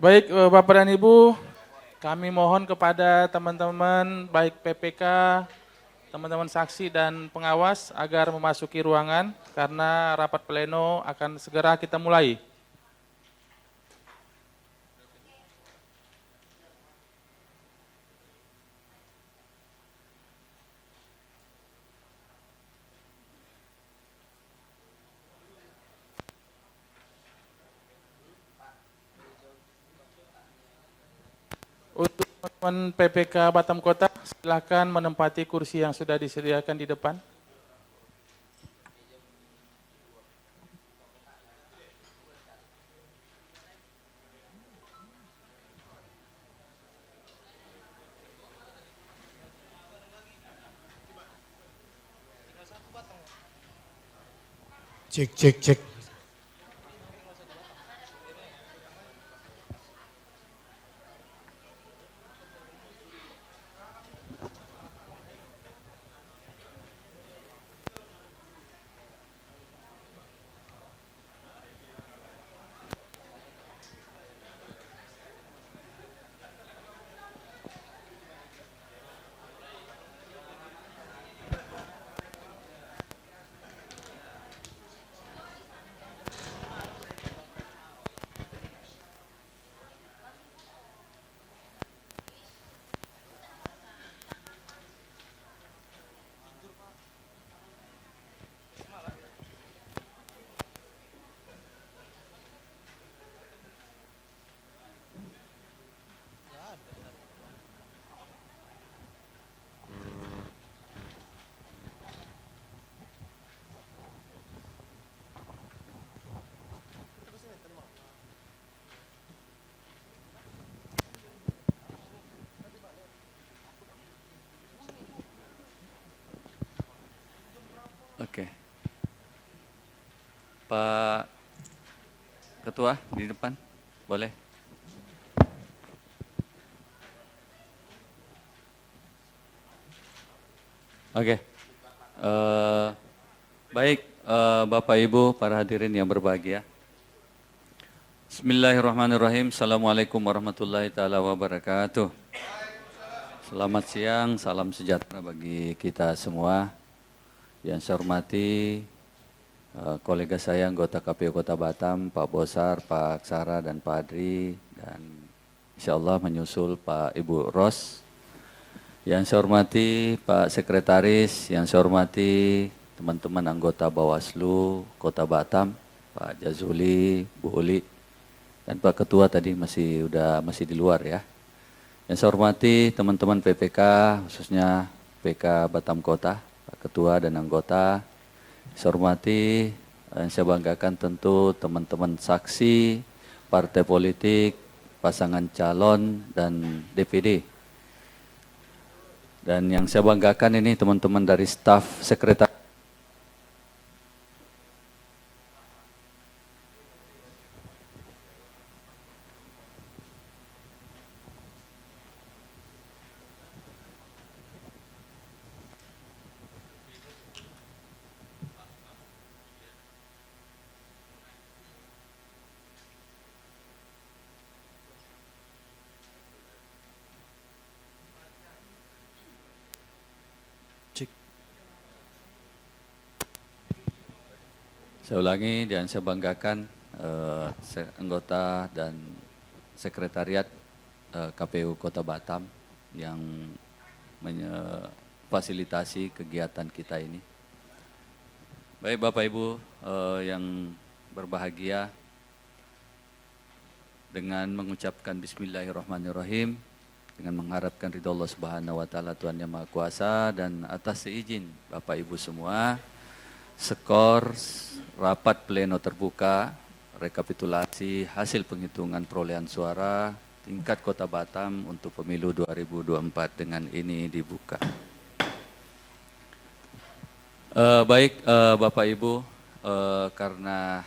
Baik, Bapak dan Ibu, kami mohon kepada teman-teman baik PPK, teman-teman saksi dan pengawas agar memasuki ruangan karena rapat pleno akan segera kita mulai. Untuk teman-teman PPK Batam Kota, silakan menempati kursi yang sudah disediakan di depan. Cek, cek, cek. Oke, Pak Ketua di depan, boleh? Oke, baik Bapak Ibu, para hadirin yang berbahagia. Bismillahirrahmanirrahim. Assalamualaikum warahmatullahi taala wabarakatuh. Selamat siang, salam sejahtera bagi kita semua. Yang saya hormati kolega saya anggota KPU Kota Batam, Pak Bosar, Pak Aksara, dan Pak Adri, dan insya Allah menyusul Pak Ibu Ros. Yang saya hormati Pak Sekretaris, yang saya hormati teman-teman anggota Bawaslu Kota Batam, Pak Jazuli, Bu Uli, dan Pak Ketua tadi masih di luar ya. Yang saya hormati teman-teman PPK, khususnya PK Batam Kota, Pak Ketua dan anggota. Saya hormati, yang saya banggakan tentu teman-teman saksi, partai politik, pasangan calon, dan DPD. Dan yang saya banggakan ini teman-teman dari staf sekretariat. Saya ulangi, dan saya banggakan anggota dan sekretariat KPU Kota Batam yang fasilitasi kegiatan kita ini. Baik Bapak Ibu yang berbahagia, dengan mengucapkan Bismillahirrahmanirrahim, dengan mengharapkan ridha Allah Subhanahu wa taala Tuhan Yang Maha Kuasa, dan atas seizin Bapak Ibu semua, skor rapat pleno terbuka rekapitulasi hasil penghitungan perolehan suara tingkat Kota Batam untuk pemilu 2024 dengan ini dibuka. Baik Bapak Ibu, karena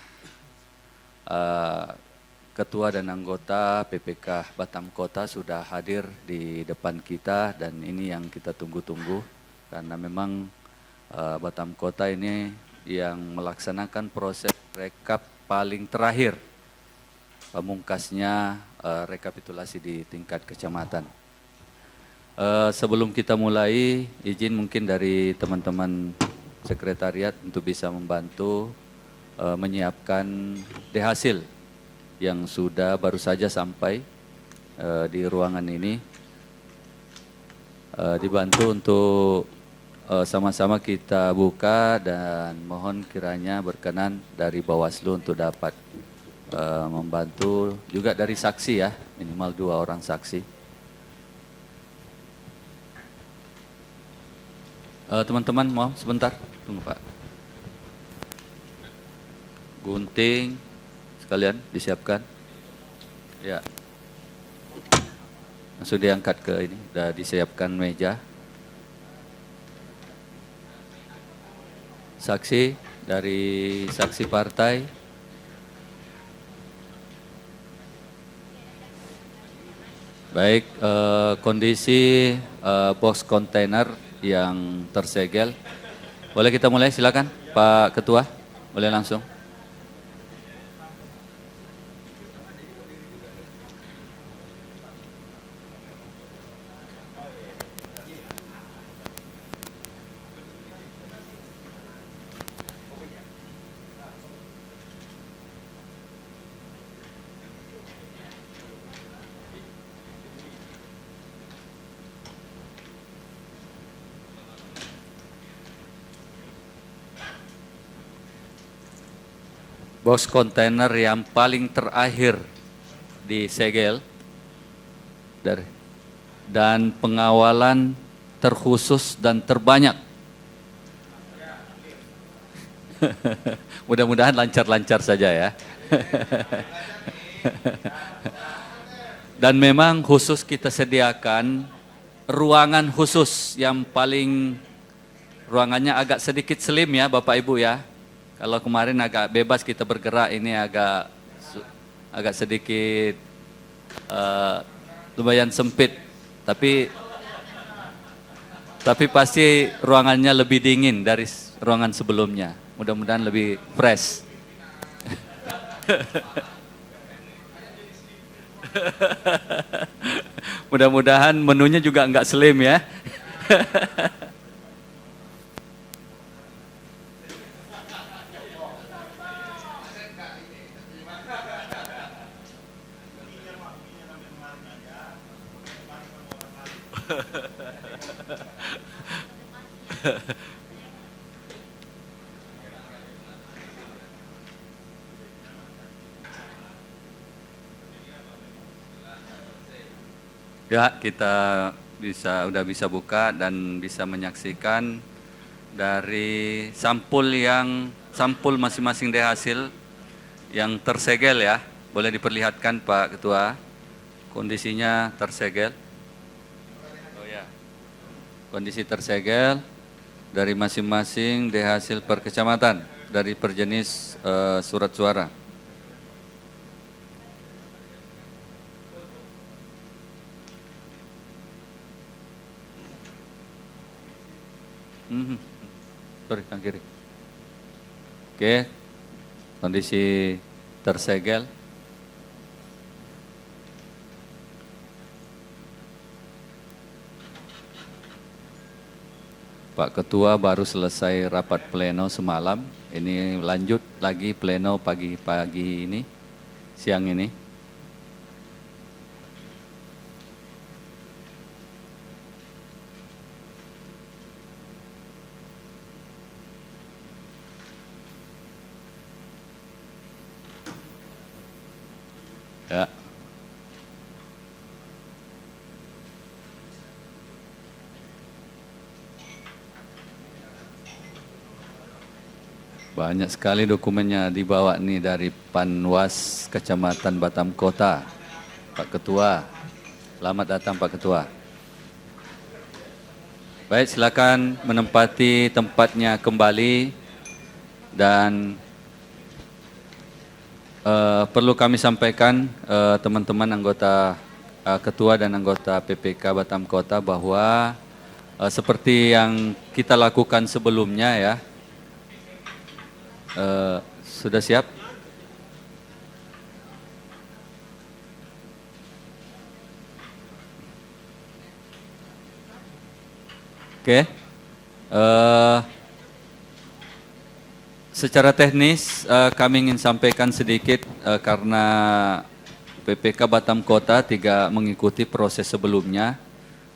Ketua dan anggota PPK Batam Kota sudah hadir di depan kita, dan ini yang kita tunggu-tunggu karena memang Batam Kota ini yang melaksanakan proses rekap paling terakhir pamungkasnya rekapitulasi di tingkat kecamatan. Sebelum kita mulai, izin mungkin dari teman-teman sekretariat untuk bisa membantu menyiapkan hasil yang sudah baru saja sampai di ruangan ini. Dibantu untuk sama-sama kita buka dan mohon kiranya berkenan dari Bawaslu untuk dapat membantu juga dari saksi ya, minimal 2 orang saksi. Teman-teman mau sebentar, tunggu Pak. Gunting sekalian disiapkan. Ya. Langsung diangkat ke ini, sudah disiapkan meja. Saksi dari saksi partai. Baik, kondisi box kontainer yang tersegel. Boleh kita mulai, silakan Pak Ketua, boleh langsung. Box kontainer yang paling terakhir disegel dan pengawalan terkhusus dan terbanyak. Mudah-mudahan lancar-lancar saja ya. Dan memang khusus kita sediakan ruangan khusus yang paling ruangannya agak sedikit slim ya Bapak Ibu ya. Kalau kemarin agak bebas kita bergerak, ini agak sedikit lumayan sempit, tapi pasti ruangannya lebih dingin dari ruangan sebelumnya. Mudah-mudahan lebih fresh. Mudah-mudahan menunya juga enggak slim ya. Ya, kita udah bisa buka dan bisa menyaksikan dari sampul masing-masing hasil yang tersegel ya. Boleh diperlihatkan Pak Ketua, kondisinya tersegel. Oh ya, kondisi tersegel dari masing-masing hasil per kecamatan dari perjenis surat suara. Sorry, kang kiri. Oke, kondisi tersegel. Pak Ketua baru selesai rapat pleno semalam. Ini lanjut lagi pleno pagi-pagi ini, siang ini. Ya. Banyak sekali dokumennya dibawa nih dari Panwas Kecamatan Batam Kota. Pak Ketua, selamat datang Pak Ketua. Baik, silakan menempati tempatnya kembali dan perlu kami sampaikan teman-teman anggota Ketua dan anggota PPK Batam Kota bahwa seperti yang kita lakukan sebelumnya ya, sudah siap? Oke. Secara teknis kami ingin sampaikan sedikit karena PPK Batam Kota tidak mengikuti proses sebelumnya.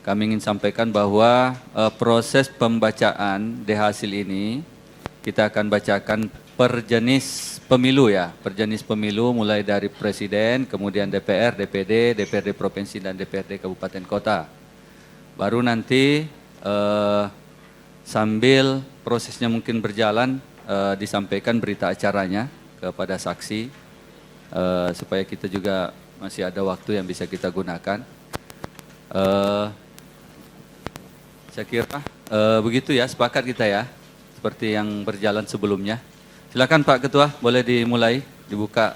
Kami ingin sampaikan bahwa proses pembacaan hasil ini kita akan bacakan per jenis pemilu ya, per jenis pemilu mulai dari presiden, kemudian DPR, DPD, DPRD provinsi dan DPRD kabupaten kota. Baru nanti sambil prosesnya mungkin berjalan disampaikan berita acaranya kepada saksi supaya kita juga masih ada waktu yang bisa kita gunakan. Saya kira begitu ya, sepakat kita ya, seperti yang berjalan sebelumnya. Silakan Pak Ketua, boleh dimulai, dibuka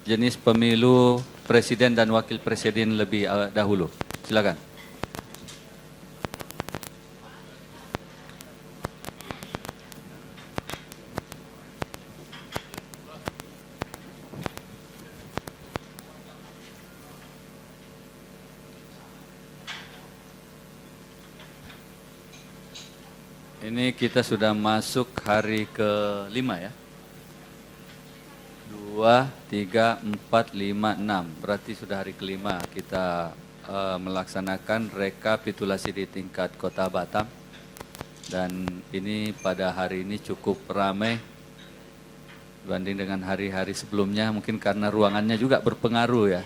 jenis pemilu presiden dan wakil presiden lebih dahulu. Silakan. Ini kita sudah masuk hari ke-5 ya. 2, 3, 4, 5, 6. Berarti sudah hari ke-5 kita melaksanakan rekapitulasi di tingkat Kota Batam. Dan ini pada hari ini cukup ramai dibanding dengan hari-hari sebelumnya. Mungkin karena ruangannya juga berpengaruh ya.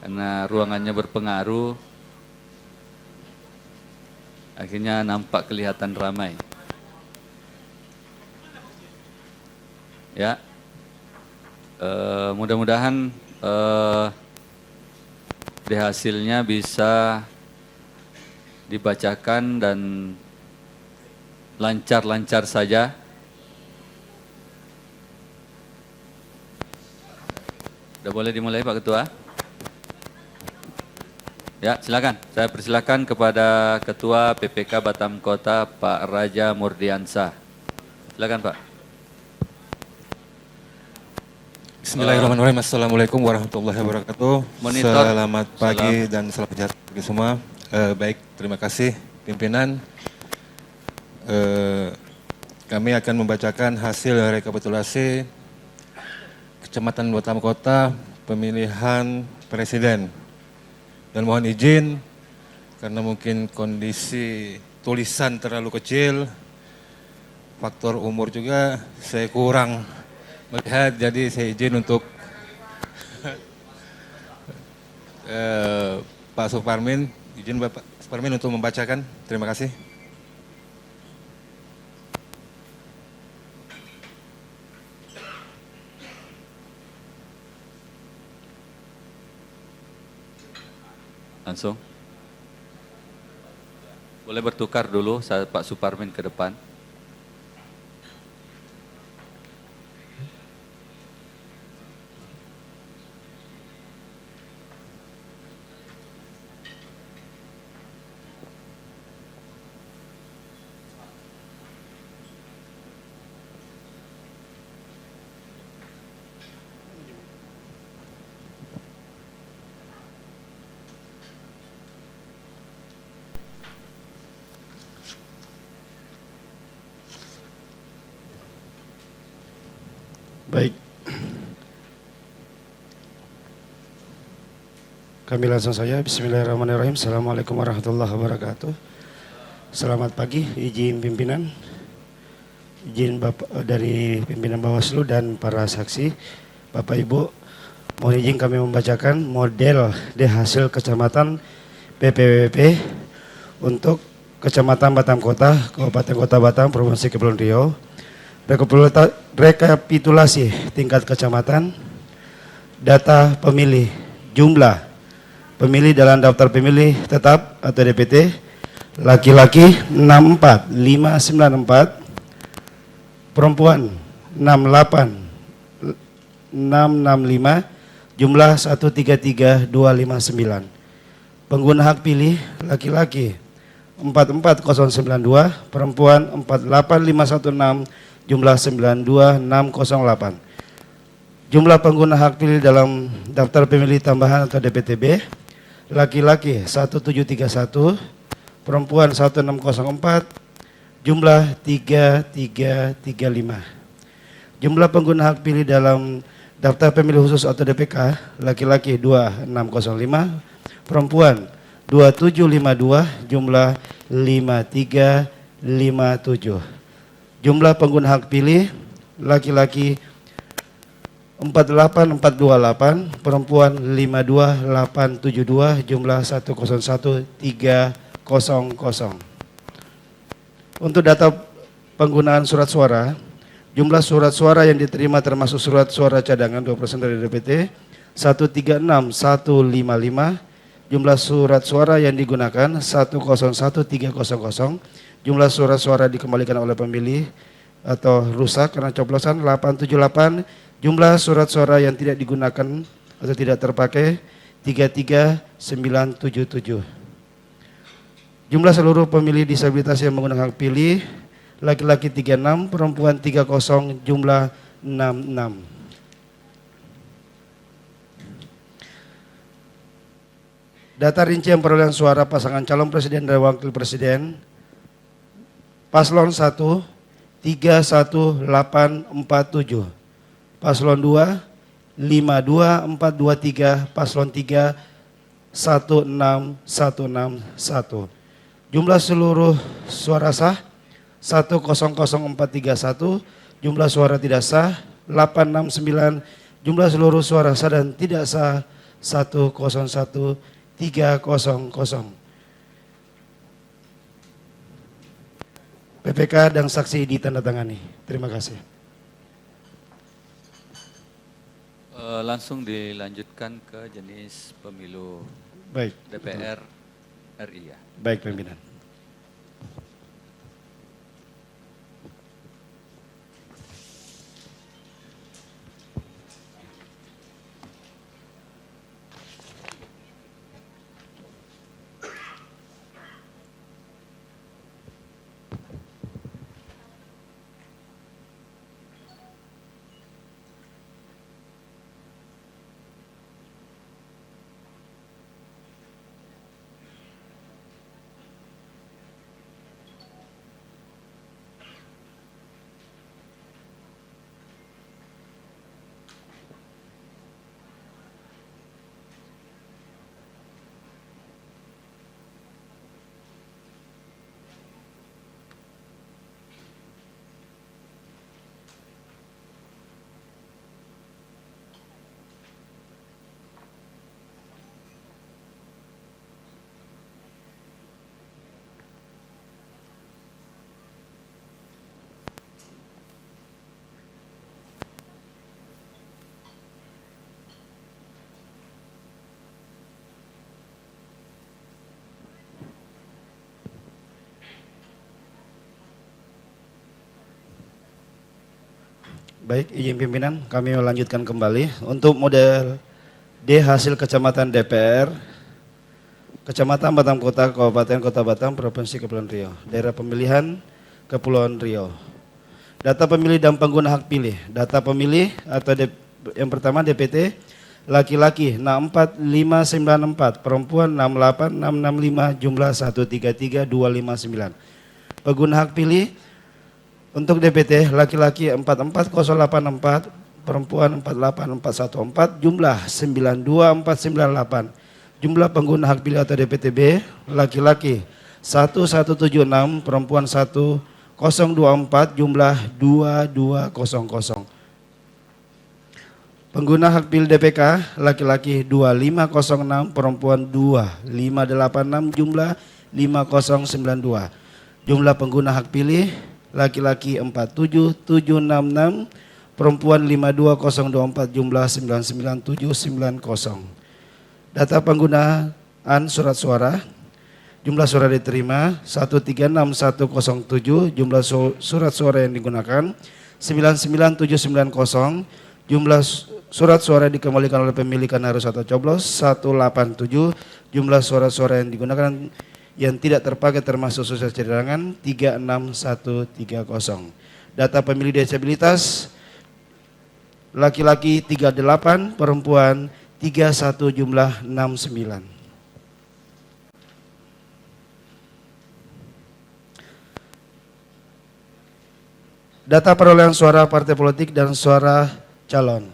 Karena ruangannya berpengaruh, akhirnya nampak kelihatan ramai. Ya, mudah-mudahan hasilnya bisa dibacakan dan lancar-lancar saja. Sudah boleh dimulai Pak Ketua? Ya, silakan. Saya persilakan kepada Ketua PPK Batam Kota, Pak Raja Murdiansah. Silakan, Pak. Bismillahirrahmanirrahim. Assalamualaikum warahmatullahi wabarakatuh. Monitor. Selamat pagi dan selamat sejahtera bagi semua. Baik, terima kasih pimpinan. Kami akan membacakan hasil rekapitulasi Kecamatan Batam Kota pemilihan presiden. Dan mohon izin, karena mungkin kondisi tulisan terlalu kecil, faktor umur juga saya kurang melihat, jadi saya izin untuk Pak Suparmin, izin Bapak Suparmin untuk membacakan. Terima kasih. Langsung. Boleh bertukar dulu, saya Pak Suparmin ke depan. Baik. Kami langsung saja. Bismillahirrahmanirrahim. Assalamualaikum warahmatullahi wabarakatuh. Selamat pagi, izin pimpinan, izin Bapak dari pimpinan Bawaslu dan para saksi, Bapak Ibu. Mohon izin kami membacakan model hasil kecamatan PPWP untuk Kecamatan Batam Kota, Kabupaten Kota Batam, Provinsi Kepulauan Riau. Rekapitulasi tingkat kecamatan, data pemilih, jumlah pemilih dalam daftar pemilih tetap atau DPT, laki-laki 64594, perempuan 685, jumlah 133259. Pengguna hak pilih laki-laki 44092, perempuan 48516, jumlah 92608. Jumlah pengguna hak pilih dalam daftar pemilih tambahan atau DPTB, laki-laki 1731, perempuan 1604, jumlah 3335. Jumlah pengguna hak pilih dalam daftar pemilih khusus atau DPK, laki-laki 2605, perempuan 2752, jumlah 5357. Jumlah pengguna hak pilih, laki-laki 48428, perempuan 52872, jumlah 101300. Untuk data penggunaan surat suara, jumlah surat suara yang diterima termasuk surat suara cadangan 2% dari DPT 136155, jumlah surat suara yang digunakan 101300, jumlah surat suara dikembalikan oleh pemilih atau rusak karena coblosan 878, jumlah surat suara yang tidak digunakan atau tidak terpakai 33977. Jumlah seluruh pemilih disabilitas yang menggunakan hak pilih, laki-laki 36, perempuan 30, jumlah 66. Data rincian perolehan suara pasangan calon presiden dan wakil presiden. Paslon 1 31847. Paslon 2 52423, paslon 3 16161. Jumlah seluruh suara sah 100431, jumlah suara tidak sah 869, jumlah seluruh suara sah dan tidak sah 101300. PPK dan saksi ditandatangani. Terima kasih. Langsung dilanjutkan ke jenis pemilu Baik. DPR RI ya. Baik, pimpinan. Baik, izin pimpinan, kami melanjutkan kembali. Untuk model D hasil kecamatan DPR, Kecamatan Batam Kota, Kabupaten Kota Batam, Provinsi Kepulauan Riau. Daerah pemilihan Kepulauan Riau. Data pemilih dan pengguna hak pilih. Data pemilih atau yang pertama DPT, laki-laki 64594, perempuan 68665, jumlah 133259. Pengguna hak pilih untuk DPT, laki-laki 44084, perempuan 48414, jumlah 92498. Jumlah pengguna hak pilih atau DPTB, laki-laki 1176, perempuan 1024, jumlah 2200. Pengguna hak pilih DPK, laki-laki 2506, perempuan 2586, jumlah 5092. Jumlah pengguna hak pilih, laki-laki 47766, perempuan 52024, jumlah 99790. Data penggunaan surat suara, jumlah suara diterima 136107, jumlah surat suara yang digunakan 99790, jumlah surat suara dikembalikan oleh pemilih karena harus atau coblos 187, jumlah surat-suara yang digunakan yang tidak terpakai termasuk surat cadangan 36130. Data pemilih disabilitas, laki-laki 38, perempuan 31, jumlah 69. Data perolehan suara partai politik dan suara calon.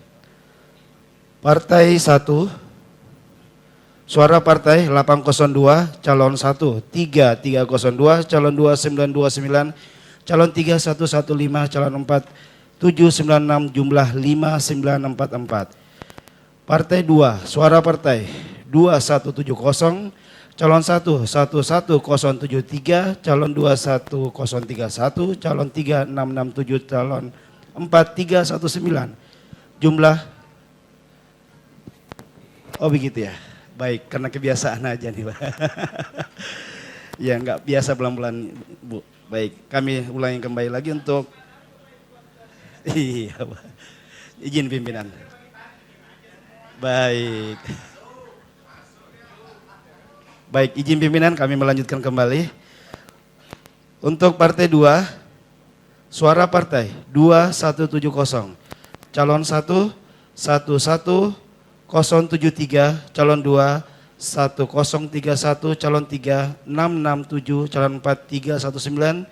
Partai 1, suara partai 802, calon 1, 3302, calon 2, 929, calon 3, 115, calon 4, 796, jumlah 5944. Partai 2, suara partai 2170, calon 1, 11073, calon 2, 1031, calon 3, 667, calon 4, 319, jumlah, oh begitu ya. Baik, karena kebiasaan aja nih Pak. Ya nggak biasa pelan-pelan Bu. Baik, kami ulangi kembali lagi untuk iya Pak. Izin pimpinan. Baik. Baik, izin pimpinan kami melanjutkan kembali. Untuk partai 2, suara partai 2170, calon 1, 11073, calon 2, 1031, calon 3, 667, calon 4, 319,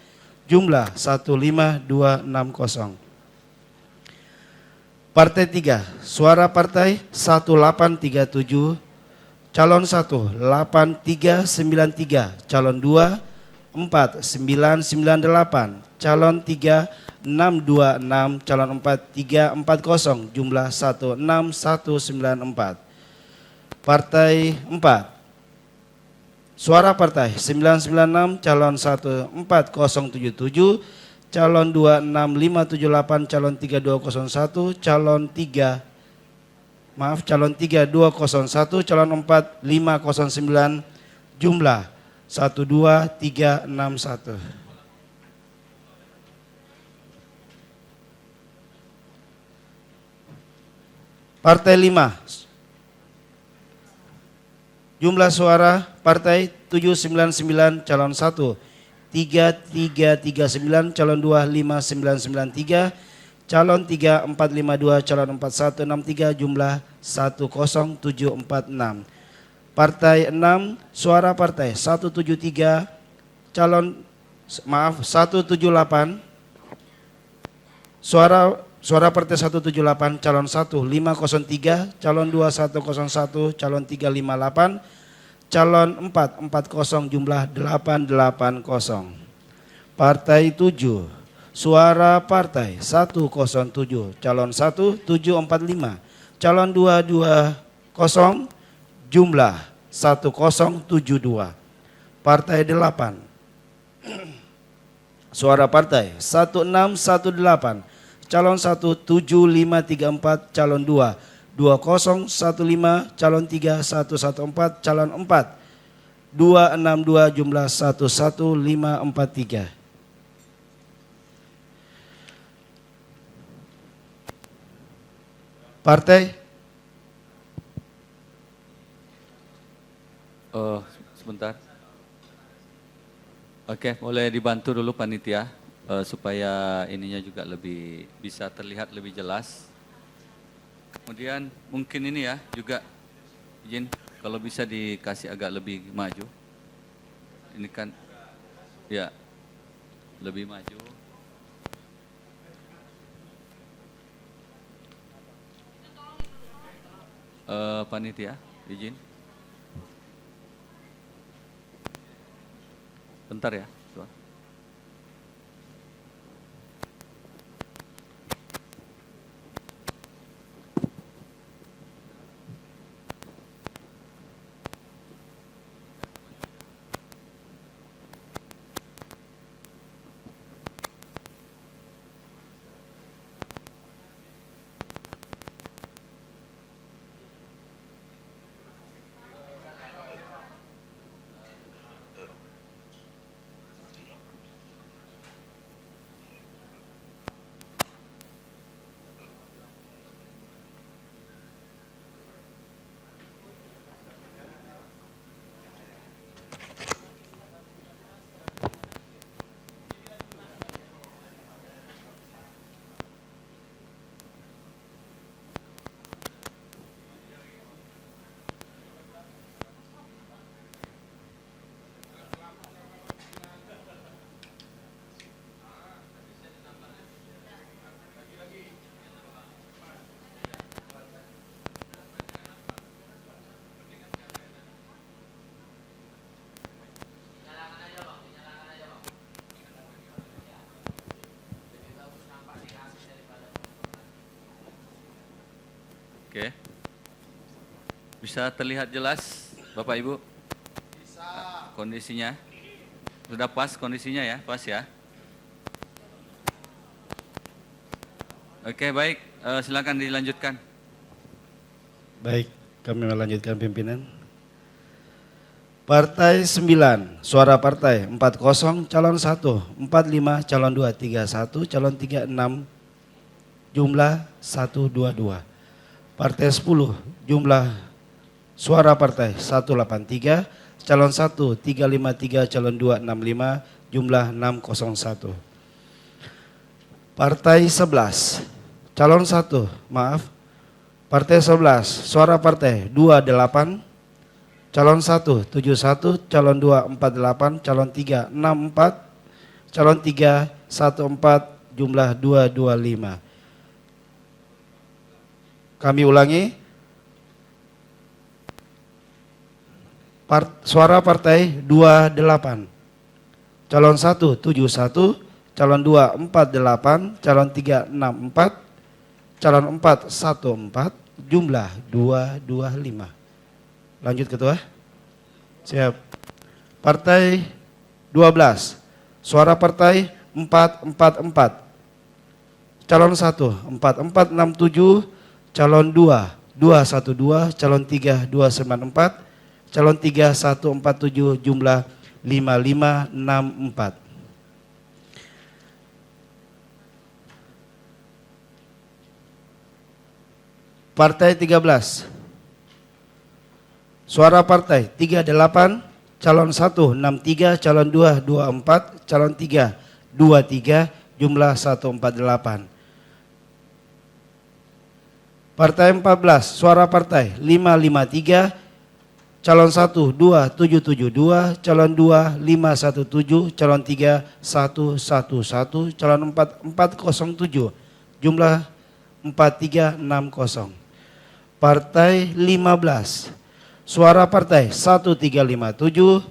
jumlah 15260. Partai 3, suara partai 1837, calon 1, 8393, calon 2, 4998, calon 3, 626, calon 4, 340, jumlah 16194. Partai 4, suara partai 996, calon 1, 4077, calon 2, 6578, calon 3, 201, calon 3, calon 3, 201, calon 4, 509, jumlah 12361. Partai 5, jumlah suara partai 799, calon 1, 3339, calon 2, 5993, calon 3, 452, calon 4, 163, jumlah 10746. Partai 6, suara partai 173, calon 178, suara partai 178, calon 1, 503, calon 2, 101, calon 358, calon 4, 40, jumlah 880. Partai 7, suara partai 107, calon 1, 745, calon 2, 20, jumlah 1072. Partai 8, suara partai 1618, calon 1, 7534, calon 2, 2015, calon 3, 114, calon 4, 262, jumlah 11543. Partai Sebentar. Oke, boleh dibantu dulu panitia supaya ininya juga lebih bisa terlihat lebih jelas. Kemudian mungkin ini ya juga izin kalau bisa dikasih agak lebih maju. Ini kan ya lebih maju. Panitia izin. Bentar ya. Oke. Bisa terlihat jelas Bapak Ibu? Bisa. Kondisinya? Sudah pas kondisinya ya? Pas ya? Oke, baik. Silakan dilanjutkan. Baik, kami melanjutkan pimpinan. Partai 9, suara partai 40, calon 1, 45, calon 2, 31, calon 36, jumlah 122. Partai 10, jumlah suara partai 183, calon 1, 353, calon 2, 65, jumlah 601. Partai 11, calon 1, Partai 11, suara partai 28, calon 1, 71, calon 2, 48, calon 3, 64, calon 3, 14, jumlah 225. Kami ulangi. Suara partai 28, calon 1, 71, calon 2, 48, calon 3, 64, calon 4, 14, jumlah 225. Lanjut Ketua. Siap. Partai 12, suara partai 444, calon 1, 4467, calon 2, 212, calon 3, 294, calon 3, 147, jumlah 5564. Partai 13, suara partai 38, calon 1, 63, calon 2, 24, calon 3, 23, jumlah 148. Partai 14, suara partai 553, calon 1, 2, 772, calon 2, 517, calon 3, 111, calon 4, 407, jumlah 4360. Partai 15, suara partai 1357,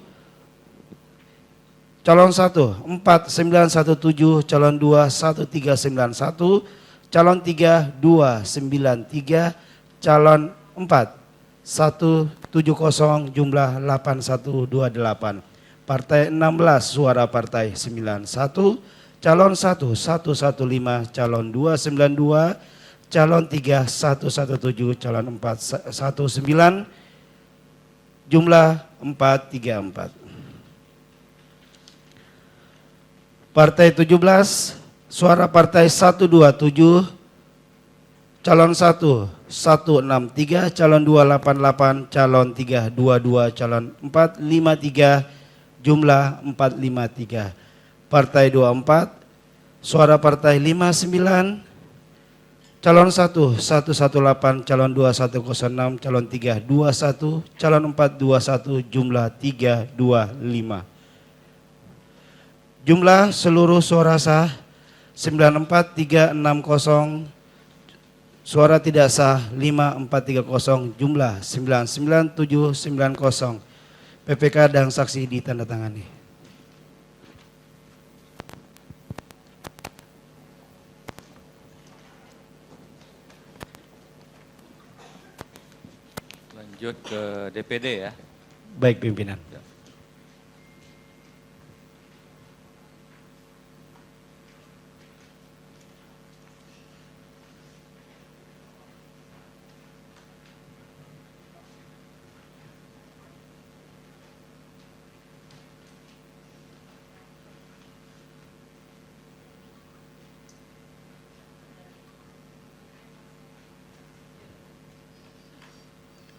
calon 1, 4917, calon 2, 1391, calon 3, 293, calon 4, 170, jumlah 8128. Partai 16, suara partai 91, calon 1, 115, calon 292, calon 3, 117, calon 4, 19, jumlah 434. Partai 17, suara partai 127, calon 1, 163, calon 288, calon 3, 22, calon 453, jumlah 453. Partai 24, suara partai 59, calon 1, 118, calon 2, 106, calon 3, 21, calon 4, 21, jumlah 325. Jumlah seluruh suara sah 94360, suara tidak sah 5430, jumlah 99790. PPK dan saksi ditandatangani. Lanjut ke DPD ya. Baik pimpinan.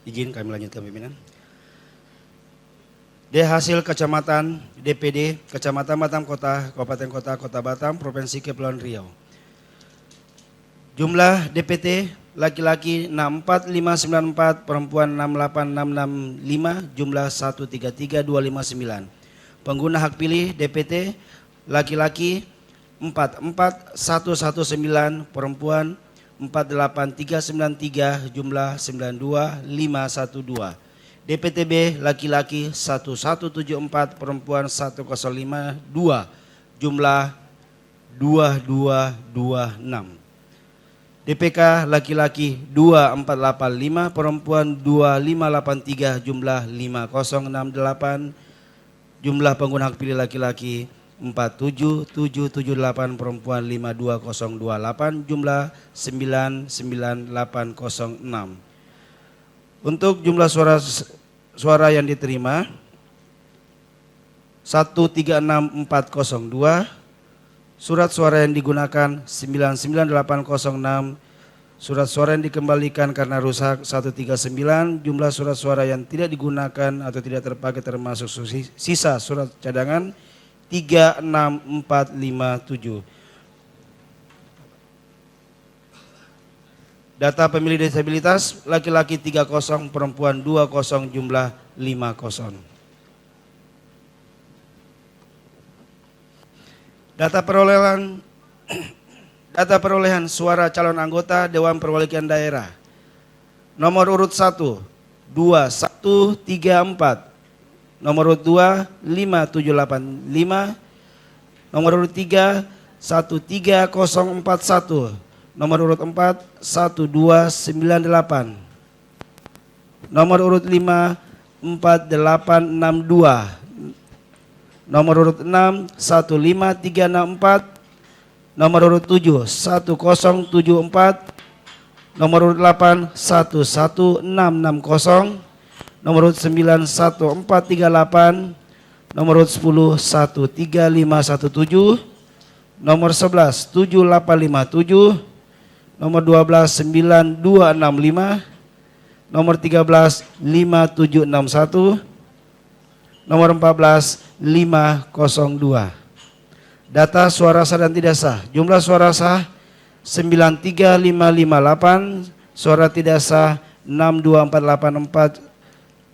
Izin kami lanjutkan pimpinan. D. Hasil Kecamatan DPD Kecamatan Batam Kota, Kabupaten Kota, Kota Batam, Provinsi Kepulauan Riau. Jumlah DPT laki-laki 64594, perempuan 68665, jumlah 133259. Pengguna hak pilih DPT laki-laki 44119, perempuan 48393, jumlah 92512. DPTB laki-laki 1174, perempuan 1052, jumlah 2226. DPK laki-laki 2485, perempuan 2583, jumlah 5068. Jumlah pengguna hak pilih laki-laki 47778, perempuan 52028, jumlah 99806. Untuk jumlah suara yang diterima 136402, surat suara yang digunakan 99806, surat suara yang dikembalikan karena rusak 139, jumlah surat suara yang tidak digunakan atau tidak terpakai termasuk sisa surat cadangan 36457. Data pemilih disabilitas laki-laki 30, perempuan 20, jumlah 50. Data perolehan suara calon anggota Dewan Perwakilan Daerah. Nomor urut 1, 2134. Nomor urut 2, 5785. Nomor urut 3, 13041. Nomor urut 4, 1298. Nomor urut 5, 4862. Nomor urut 6, 15364. Nomor urut 7, 1074. Nomor urut 8, 11660. Nomor urut 9, 1438. Nomor urut 10, 13517. Nomor 11, 7857. Nomor 12, 9265. Nomor 13, 5761. Nomor 14, 502. Data suara sah dan tidak sah. Jumlah suara sah 93558, suara tidak sah 62484.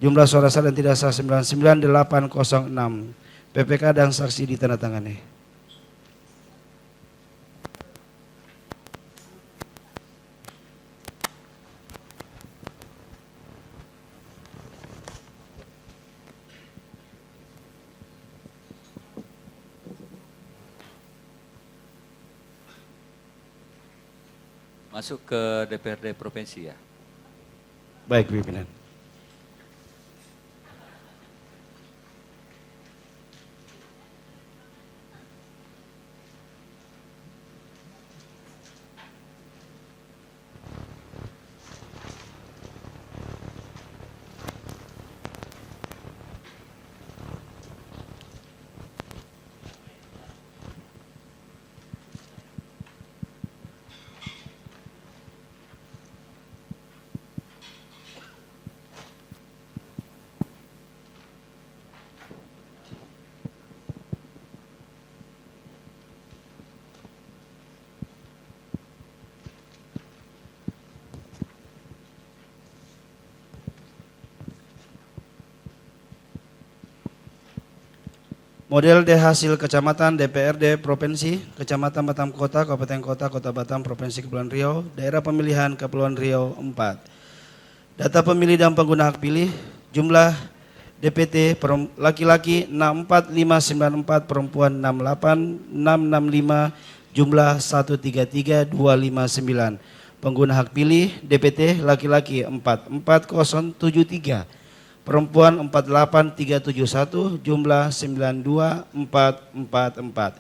Jumlah suara sah dan tidak sah 99806. PPK dan saksi ditandatangani. Masuk ke DPRD Provinsi ya. Baik, pimpinan. Model D hasil kecamatan DPRD Provinsi, Kecamatan Batam Kota, Kabupaten Kota, Kota Batam, Provinsi Kepulauan Riau, Daerah Pemilihan Kepulauan Riau 4. Data pemilih dan pengguna hak pilih, jumlah DPT laki-laki 64594, perempuan 68665, jumlah 133259. Pengguna hak pilih DPT laki-laki 44073. Perempuan 48371, jumlah 92444.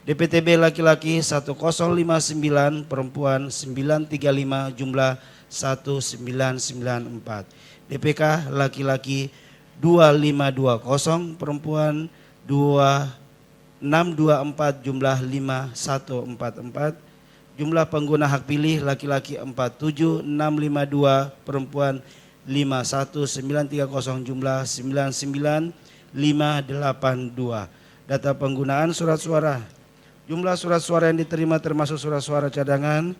DPTB laki-laki 1059, perempuan 935, jumlah 1994. DPK laki-laki 2520, perempuan 2624, jumlah 5144. Jumlah pengguna hak pilih laki-laki 47652, perempuan 51930, jumlah 99582. Data penggunaan surat suara. Jumlah surat suara yang diterima termasuk surat suara cadangan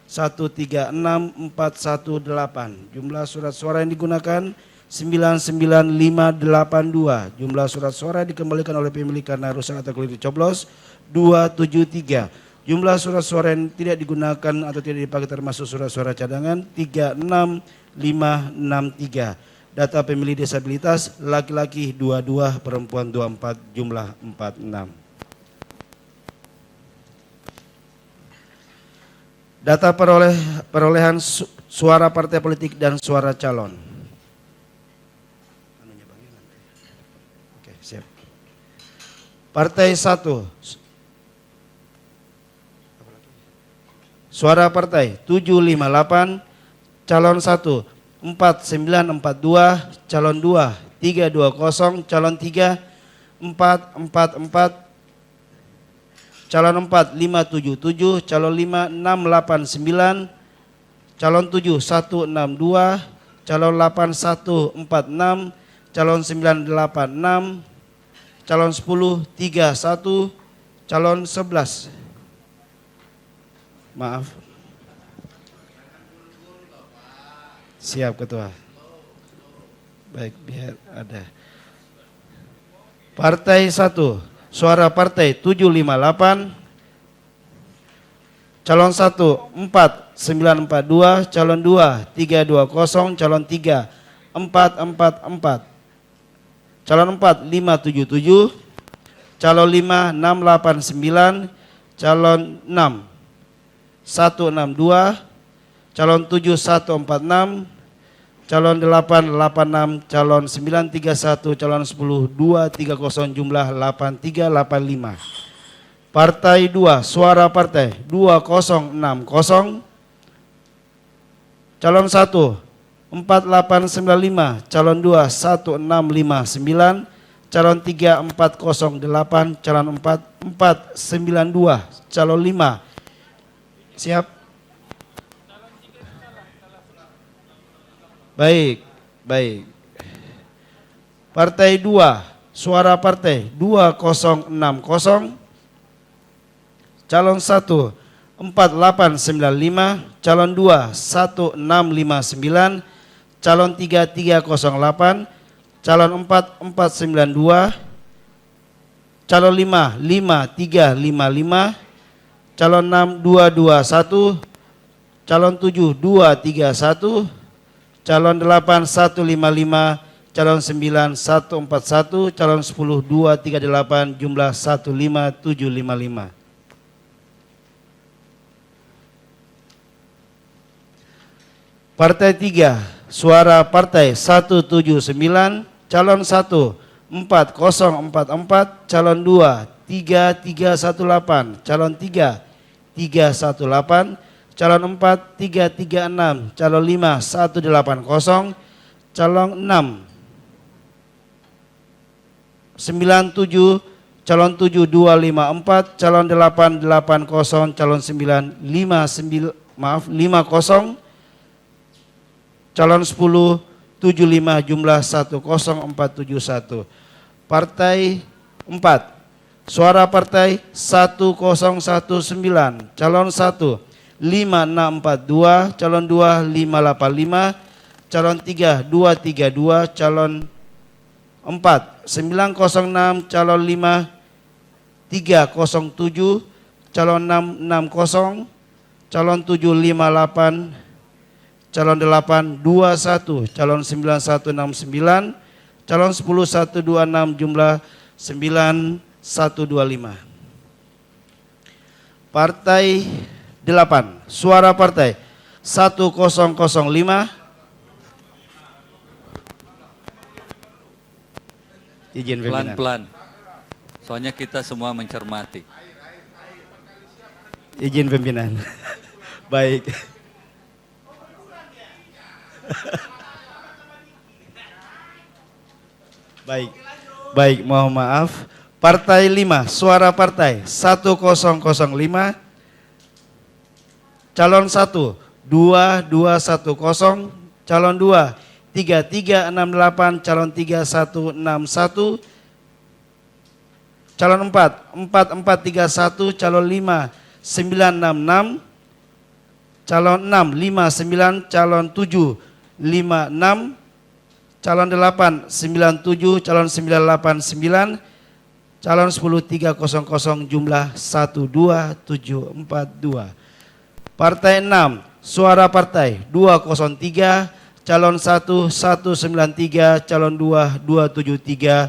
136418. Jumlah surat suara yang digunakan 99582. Jumlah surat suara dikembalikan oleh pemilik karena rusak atau keliru coblos 273. Jumlah surat suara yang tidak digunakan atau tidak dipakai termasuk surat suara cadangan 36563. Data pemilih disabilitas laki-laki 22, perempuan 24, jumlah 46. Data perolehan suara partai politik dan suara calon. Oke, siap. Partai 1. Suara partai 758, calon 1 4942, calon 2 320, calon 3 444, calon 4 577, calon 5 689, calon 7 162, calon 8 146, calon 986, calon 10 31, calon 11. Maaf. Siap Ketua. Baik, biar ada. Partai 1, suara partai 758, calon 1 4942, calon 2 320, calon 3 444, calon 4 577, calon 5 689, calon 6 162, calon 7 146, calon 886, calon 931, calon 10 230, jumlah 8385. Partai 2, suara partai 2060, calon 1 4895, calon 2 1659, calon 3 408, calon 4 492, calon 5. Siap. Baik, baik. Partai 2, suara partai 2060, calon 1 4895, calon 2 1659, calon 3 308, calon 4 492, calon 5 5355, calon 6 221, calon 7 231, calon 8 155, calon 9 141, calon 10 238, jumlah 15755. Partai 3, suara partai 179, calon 1 4044, calon 2 3318, calon 3 318, calon 4 336, calon 5 180, calon 6 97, calon 7 254, calon 8 80, calon 9 50, calon 10 75, jumlah 10471. Partai 4, suara partai 1019, calon 1 5642, calon 2 585, calon 3 232, calon 4 906, calon 5 307, calon 660, calon 758, calon 8 21, calon 9169, calon 10 126, jumlah 9125. Partai 8, suara partai 1005. Izin pimpinan. Pelan-pelan. Soalnya kita semua mencermati. Izin pimpinan. Baik. Baik. Baik, mohon maaf. Partai 5, suara partai 1005. Calon 1 2210, calon 2 3368, calon 3161, calon 4 4431, calon 5 966, calon 6 59, calon 7 56, calon 8 97, calon 989, calon 10 300, jumlah 12742. Partai 6, suara partai 203, calon 1 193, calon 2 273,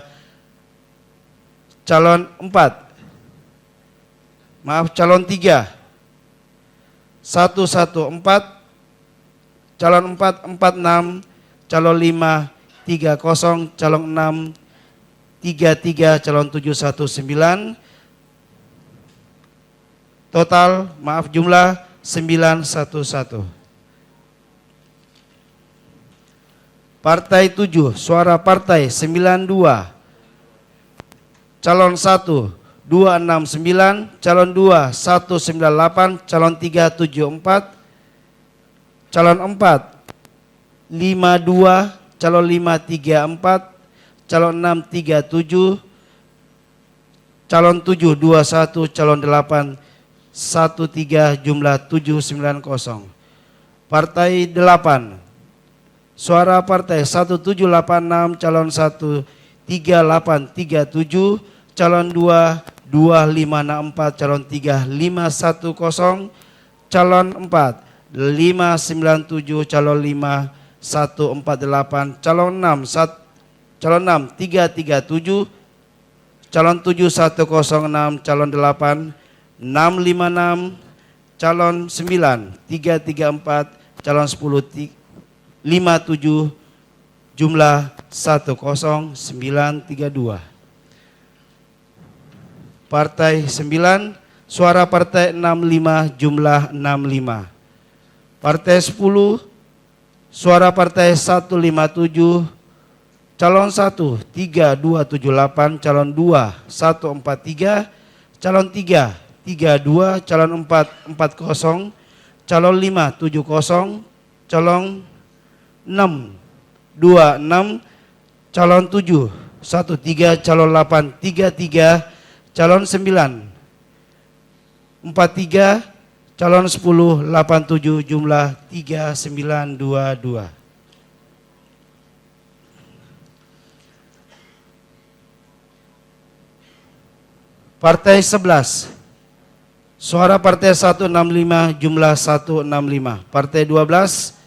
calon 4, calon 3 114, calon 4, 46, calon 5, 30, calon 6, 33, calon 7, 19. Total, jumlah 911. Partai 7, suara partai 92. Calon 1, 269, calon 2, 198, calon 3, 74, calon 4, 52, calon 5, 34, calon 6, 37, calon 7, 21, calon 8, 13, jumlah 790. Partai 8, suara partai 1786, calon 1, 3837, calon 2, 2564, calon 3, 510, calon 4, 597, calon 5, 148, calon 6, calon 6, 337, calon 7, 106, calon 8, 656, calon 9, 334, calon 10, 57, jumlah 10932. Partai 9, suara partai 65, jumlah 65. Partai 10, suara partai 157, calon 1, 3278, calon 2, 143, calon 3, 32, calon 4, 40, calon 5, 70, calon 6, 26, calon 7, 13, calon 8, 33, calon 9, 43, calon 10, 87, jumlah 3922. Partai 11, suara partai 165, jumlah 165. Partai 12,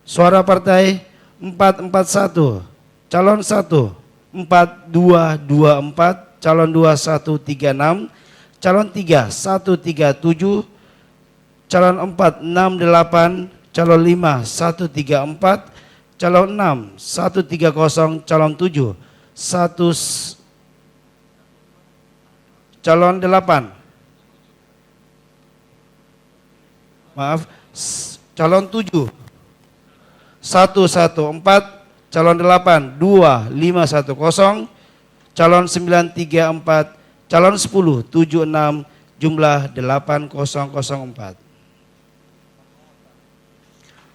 suara partai 441, calon 1, 4224, calon 2, 136, calon 3, 137, calon 4, 68, calon 5, 134, calon 6, 130, calon 7, 1, calon 8, calon 7, 114, calon 8, 2510, calon 934, calon 10, 76, jumlah 8004.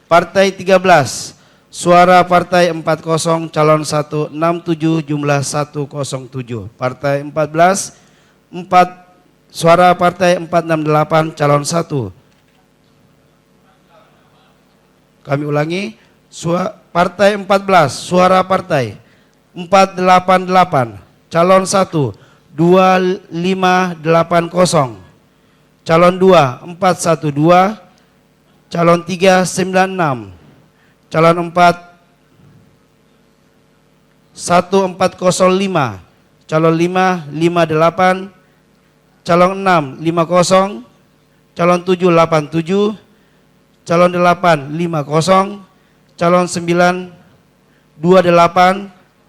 Partai 13, suara partai 40, calon 167, jumlah 107. Partai 14, suara partai 468, calon 1. Kami ulangi, partai 14, suara partai 488, calon 1, 2580, calon 2, 412, calon 3, 96, calon 4, 1405, calon 5, 58, calon 6, 50, calon 7, 87, calon 8, 50, calon 9,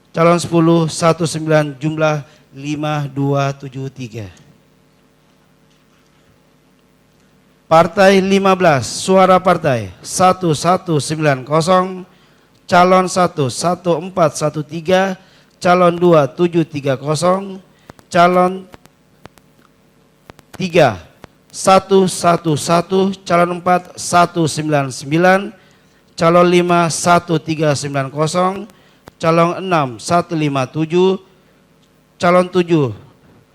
28, calon 10, 19, jumlah 5273. Partai 15, suara partai 1190, calon 1, 1413, calon 2, 730, calon 3, 111, calon 4, 199, calon 5, 1390, calon 6, 157, calon 7, 70, calon 8,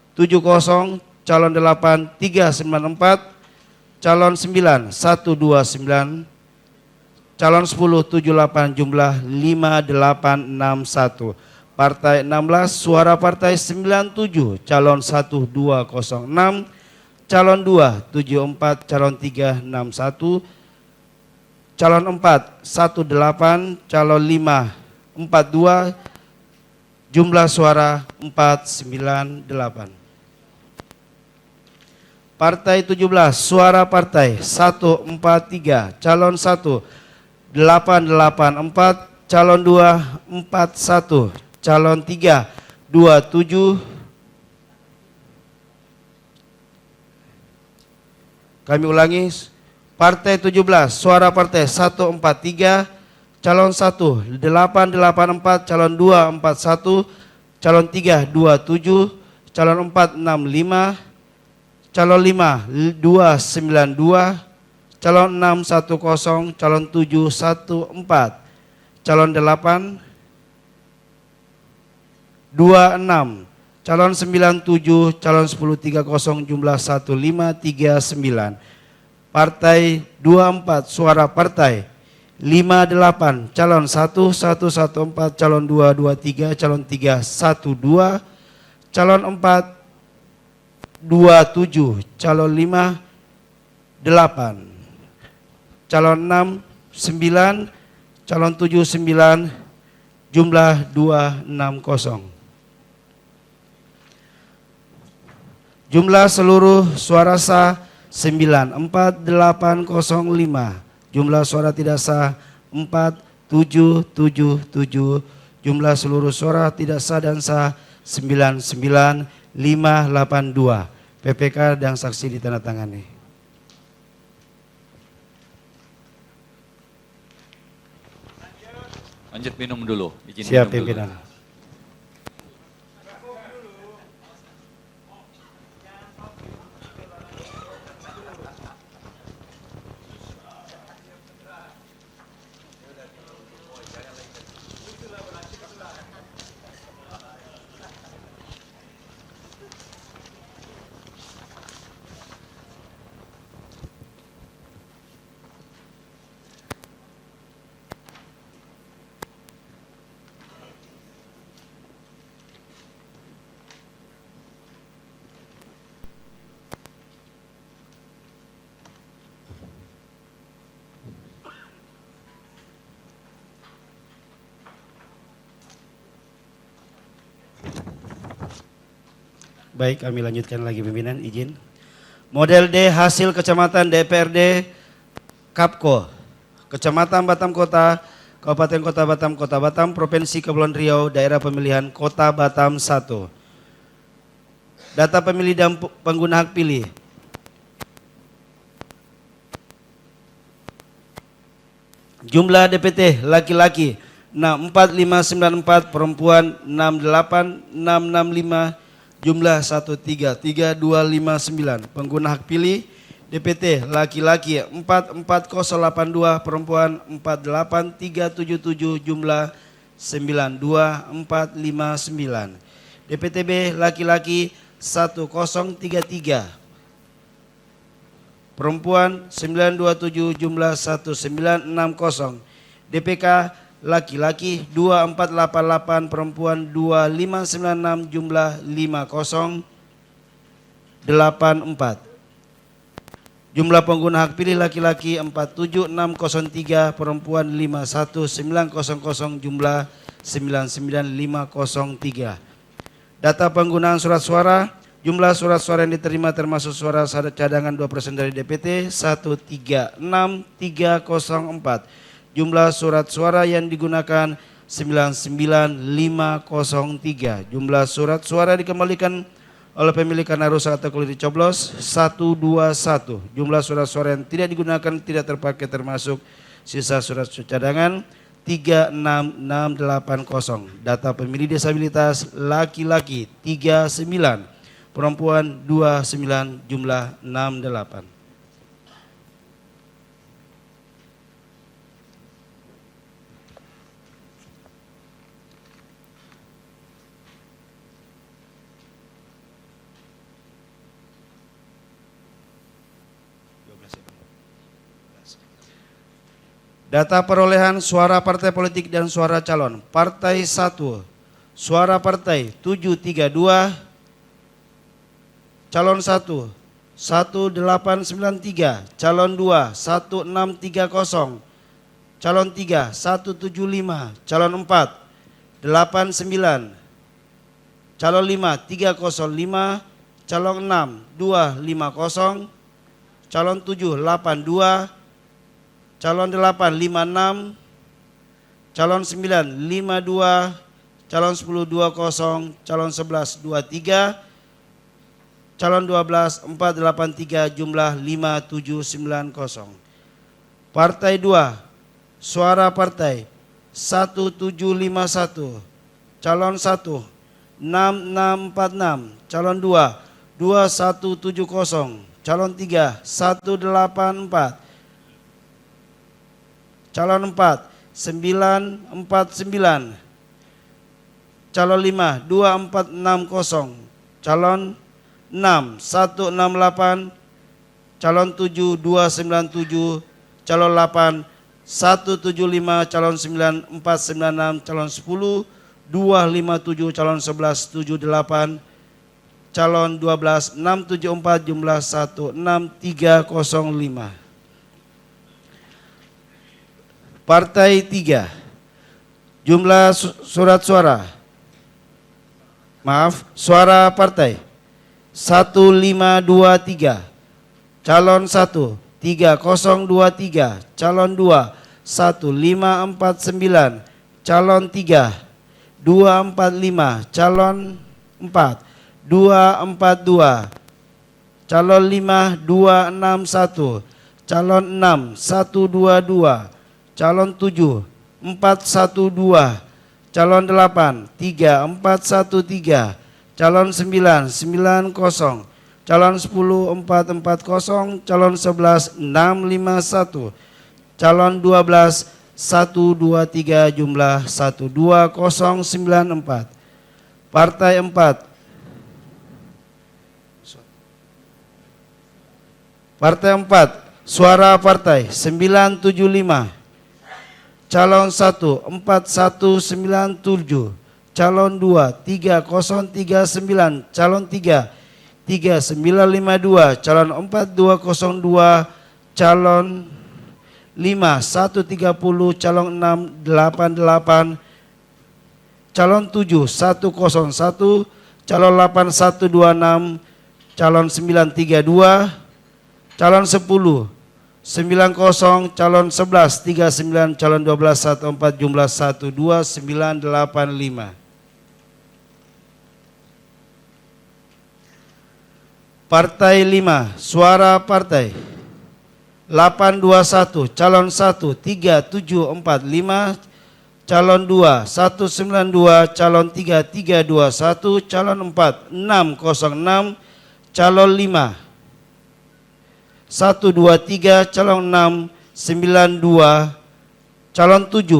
394, calon 9, 129, calon 10, 78, jumlah 5861. Partai 16, suara partai 97, calon 1, 206, calon 2, 74, calon 3, 61, calon 4, 18, calon 5, 42, jumlah suara 498. Partai 17, suara partai 143, calon 1 884, calon 2 41, calon 3 27. Kami ulangi, Partai 17, suara partai 143, calon 1 884, calon 2 41, calon 3 27, calon 4 65, calon 5 292, calon 6 10, calon 7 14, calon 8 26, calon 97, calon 10 30, jumlah 1539. Partai 24, suara partai 58, calon 1 114, calon 2 23, calon 3 12, calon 4 27, calon 5 8, calon 6 9, calon 7 9, jumlah 260. Jumlah seluruh suara sah 94805, jumlah suara tidak sah 4777, jumlah seluruh suara tidak sah dan sah 99582. PPK dan saksi ditandatangani. Lanjut minum dulu. Izin Siap minum dulu. pimpinan. Baik, kami lanjutkan lagi pimpinan, izin. Model D hasil kecamatan DPRD Kapko, Kecamatan Batam Kota, Kabupaten Kota Batam, Kota Batam, Provinsi Kepulauan Riau, Daerah Pemilihan Kota Batam 1. Data pemilih dan pengguna hak pilih. Jumlah DPT laki-laki 64594, perempuan 68665, jumlah 1333259. Pengguna hak pilih DPT laki-laki 44082, perempuan 48377, jumlah 92459. DPTB laki-laki 1033, perempuan 927, jumlah 1960. DPK laki-laki 2488, perempuan 2596, jumlah 5084. Jumlah pengguna hak pilih laki-laki 47603, perempuan 51900, jumlah 99503. Data penggunaan surat suara, jumlah surat suara yang diterima termasuk suara cadangan 2% dari DPT 136304. Jumlah surat suara yang digunakan 99503. Jumlah surat suara dikembalikan oleh pemilih karena rusak atau keliru coblos 121. Jumlah surat suara yang tidak digunakan tidak terpakai termasuk sisa surat cadangan 36680. Data pemilih disabilitas laki-laki 39, perempuan 29, jumlah 68. Data perolehan suara partai politik dan suara calon. Partai 1, suara partai 732, calon 1 1893, calon 2 1630, calon 3 175, calon 4 89, calon 5 305, calon 6 250, calon 7 82, calon 8 56, calon 9 52, calon 10 20, calon 11 23, calon 12 483 jumlah 5790. Partai 2, suara partai 1751, calon 1 6646, calon 2 2170, calon 3 184, calon 4 949, calon 5 2460, calon 6 168, calon 7 297, calon 8 175, calon 9 496, calon 10 257, calon 11 78, calon 12 674 jumlah 16305. Partai 3, jumlah surat suara, suara partai 1523, calon 1 3023, calon 2 1549, calon 3 245, calon 4 242, calon 5 261, calon 6 122, calon 7 412, calon 8 3413, calon 9 90, calon 10 440, calon 11 651, calon 12 123 jumlah 12094. Partai 4, Partai 4, suara partai 975, calon 1 4197, calon 2 3039, calon 3 3952, calon 4202, calon 5 130, calon 6 88, calon 7 101, calon 8 126, calon 932, calon 10 90, calon 11 39, calon 12 14 jumlah 12985. Partai 5, suara partai 821, calon 1 3745, calon 2 192, calon 3 321, calon 4 606, calon 5 123, calon 6 92, calon 7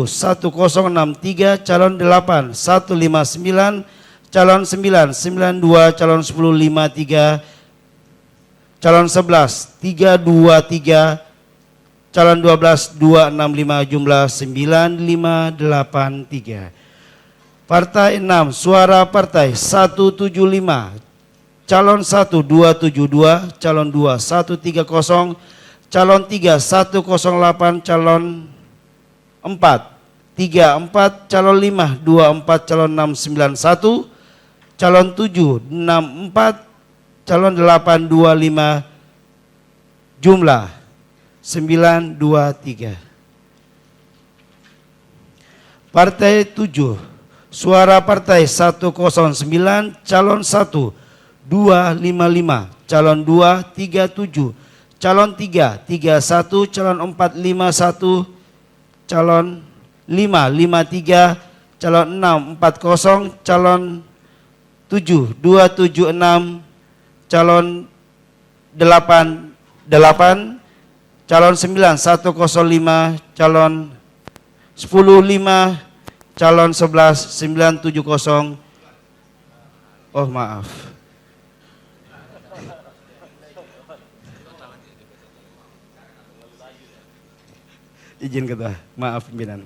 1063, calon 8 159, calon 9 92, calon 10 53, calon 11 323, calon 12 265 jumlah 9583. Partai 6, suara partai 175, calon 1 272, calon 2 130, calon 3 108, calon 4 34, calon 5 24, calon 6 91, calon 7 64, calon 8 25 jumlah 923. Partai 7, suara partai 109, calon 1 255, calon 2 37, calon 3 31, calon 4 51, calon 5 53, calon 6 40, calon 7 276, calon 8 8, calon 9 105, calon 10 5, calon 11 970. Oh maaf. Izin ketua, maaf pimpinan.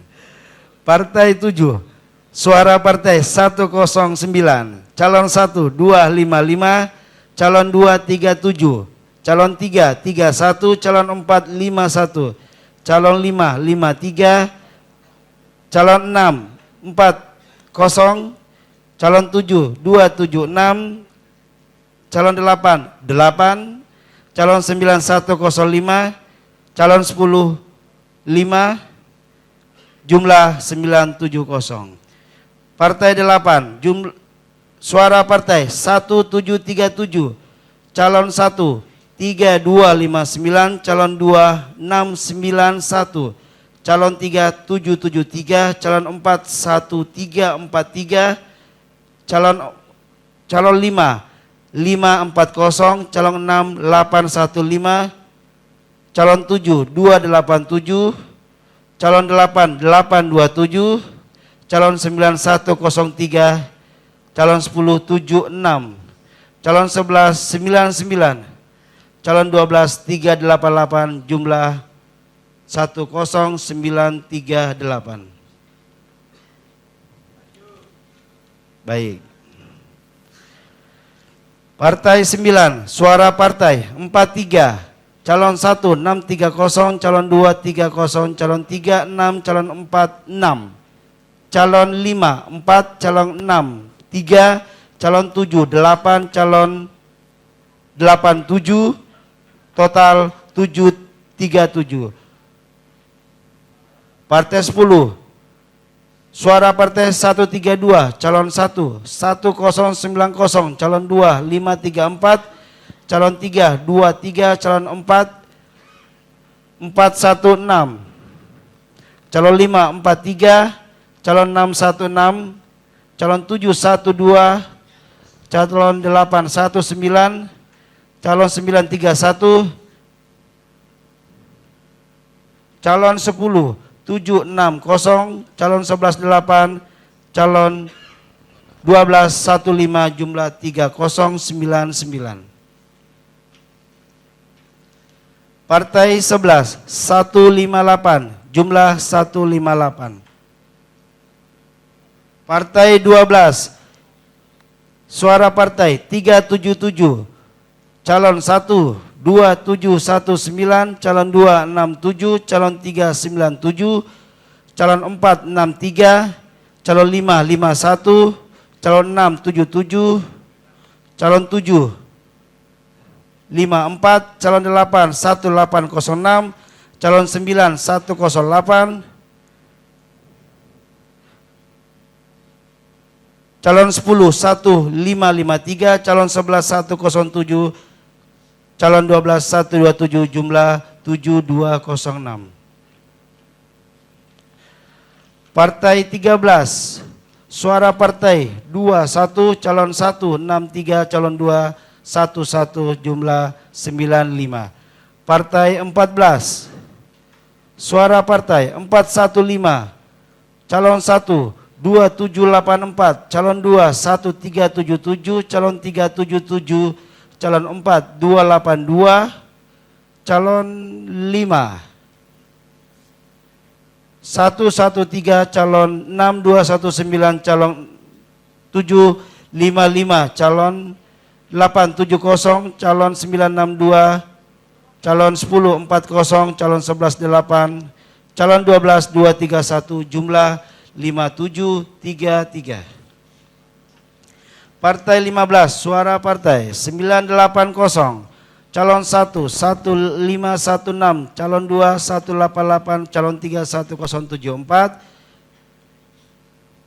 Partai 7, suara partai 109, calon 1 255, calon 2 37, calon 3 31, calon 4 51, calon 5 53, calon 6 40, calon 7 276, calon 8, 8, calon 9, 105, calon 10, 5, jumlah 970. Partai 8, suara partai 1737, calon 1, 3259, calon 2, 691, calon 3, 773, calon 4, 1343, calon 5, 540, calon 6, 815, calon 7, 287, calon 8, 827, calon 9, 103, calon 10, 76, calon 11, 99, calon 12, 388, jumlah 10938. Baik. Partai 9, suara partai 43, calon 1, 630, calon 2, 30, calon 3, 6, calon 4, 6, calon 5, 4, calon 6, 3, calon 7, 8, calon 87, total 737. Partai 10, suara partai 132, calon 1, 1090, calon 2, 534, calon 3, 23, calon 4, 416, calon 5, 43, calon 616, calon 7, 12, calon 8, 19, calon 931, calon 10, 760, calon 11, 8, calon 12, 15, jumlah 3099. Partai 11, 158, jumlah 158. Partai 12, suara partai 377, calon 1, 2719, calon 267, calon 397, calon 463, calon 551, calon 677, calon 7 54, calon 8 1806, calon 9 108, calon 10 1553, calon 11 107, calon 12 127, jumlah 7206. Partai 13, suara partai 21, calon 1 63, calon 2 11, jumlah 95. Partai 14, suara partai 415, calon 1 2784, calon 2 1377, calon 377, calon 4 282, calon 5 113, calon 6219, calon 755, calon 870, calon 962, calon 1040, calon 118, calon 12231, jumlah 5733. Partai 15, suara partai 980, calon 1 1516, calon 2 188, calon 3 1074, calon 4 106, calon 5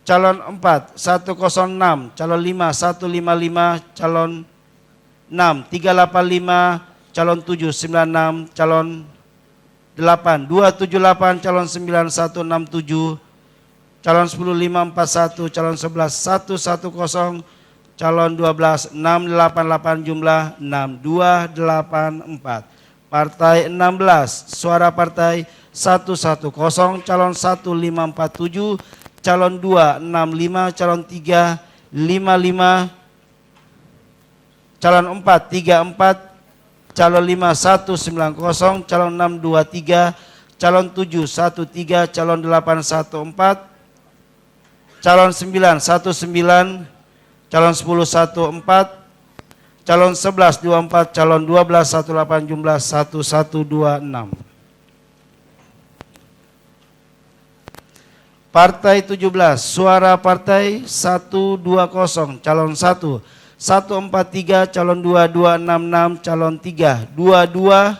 155, calon 6 385, calon 7 96, calon 8 278, calon 9 167, calon 10 541, calon 11 110, calon 12 688, jumlah 6284. Partai 16, suara partai 110, calon 1547, calon 2 65, calon 3 55, calon 4 34, calon 5 190, calon 6 23, calon 7 13, calon 8 14, calon 9 19, calon 10 14, calon 11 24, calon 12 18, jumlah 1126. Partai 17, suara partai 120, calon 1 143, calon 2, 266, calon 3, 22,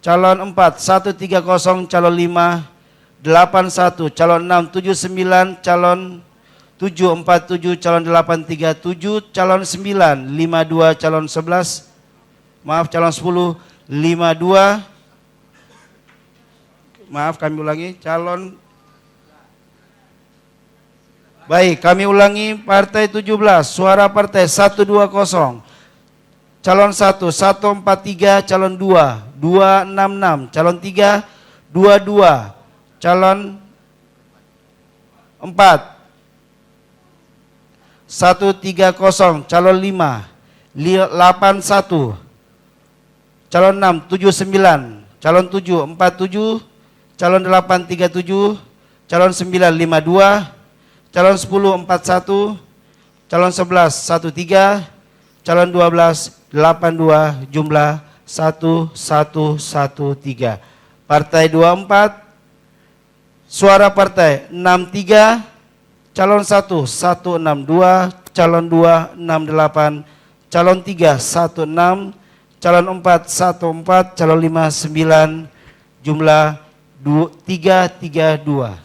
calon 4, 130, calon 5, 81, calon 6, 79, calon 747, calon 837, calon 9, 52, calon 11, maaf calon 10, 52, maaf kami ulangi, calon, baik kami ulangi, partai 17, suara partai 120, calon 1, 143, calon 2, 266, calon 3, 22, calon 4, 130, calon 5, 81, calon 6, 79, calon 7, 47, calon 8, 37, calon 9, 52, calon 10, 41, calon 11, 13, calon 12, 82, jumlah 1113. Partai 24, suara partai 63, calon 1, 162, calon 2, 68, calon 3, 16, calon 4, 14, calon 5, 9, jumlah 332.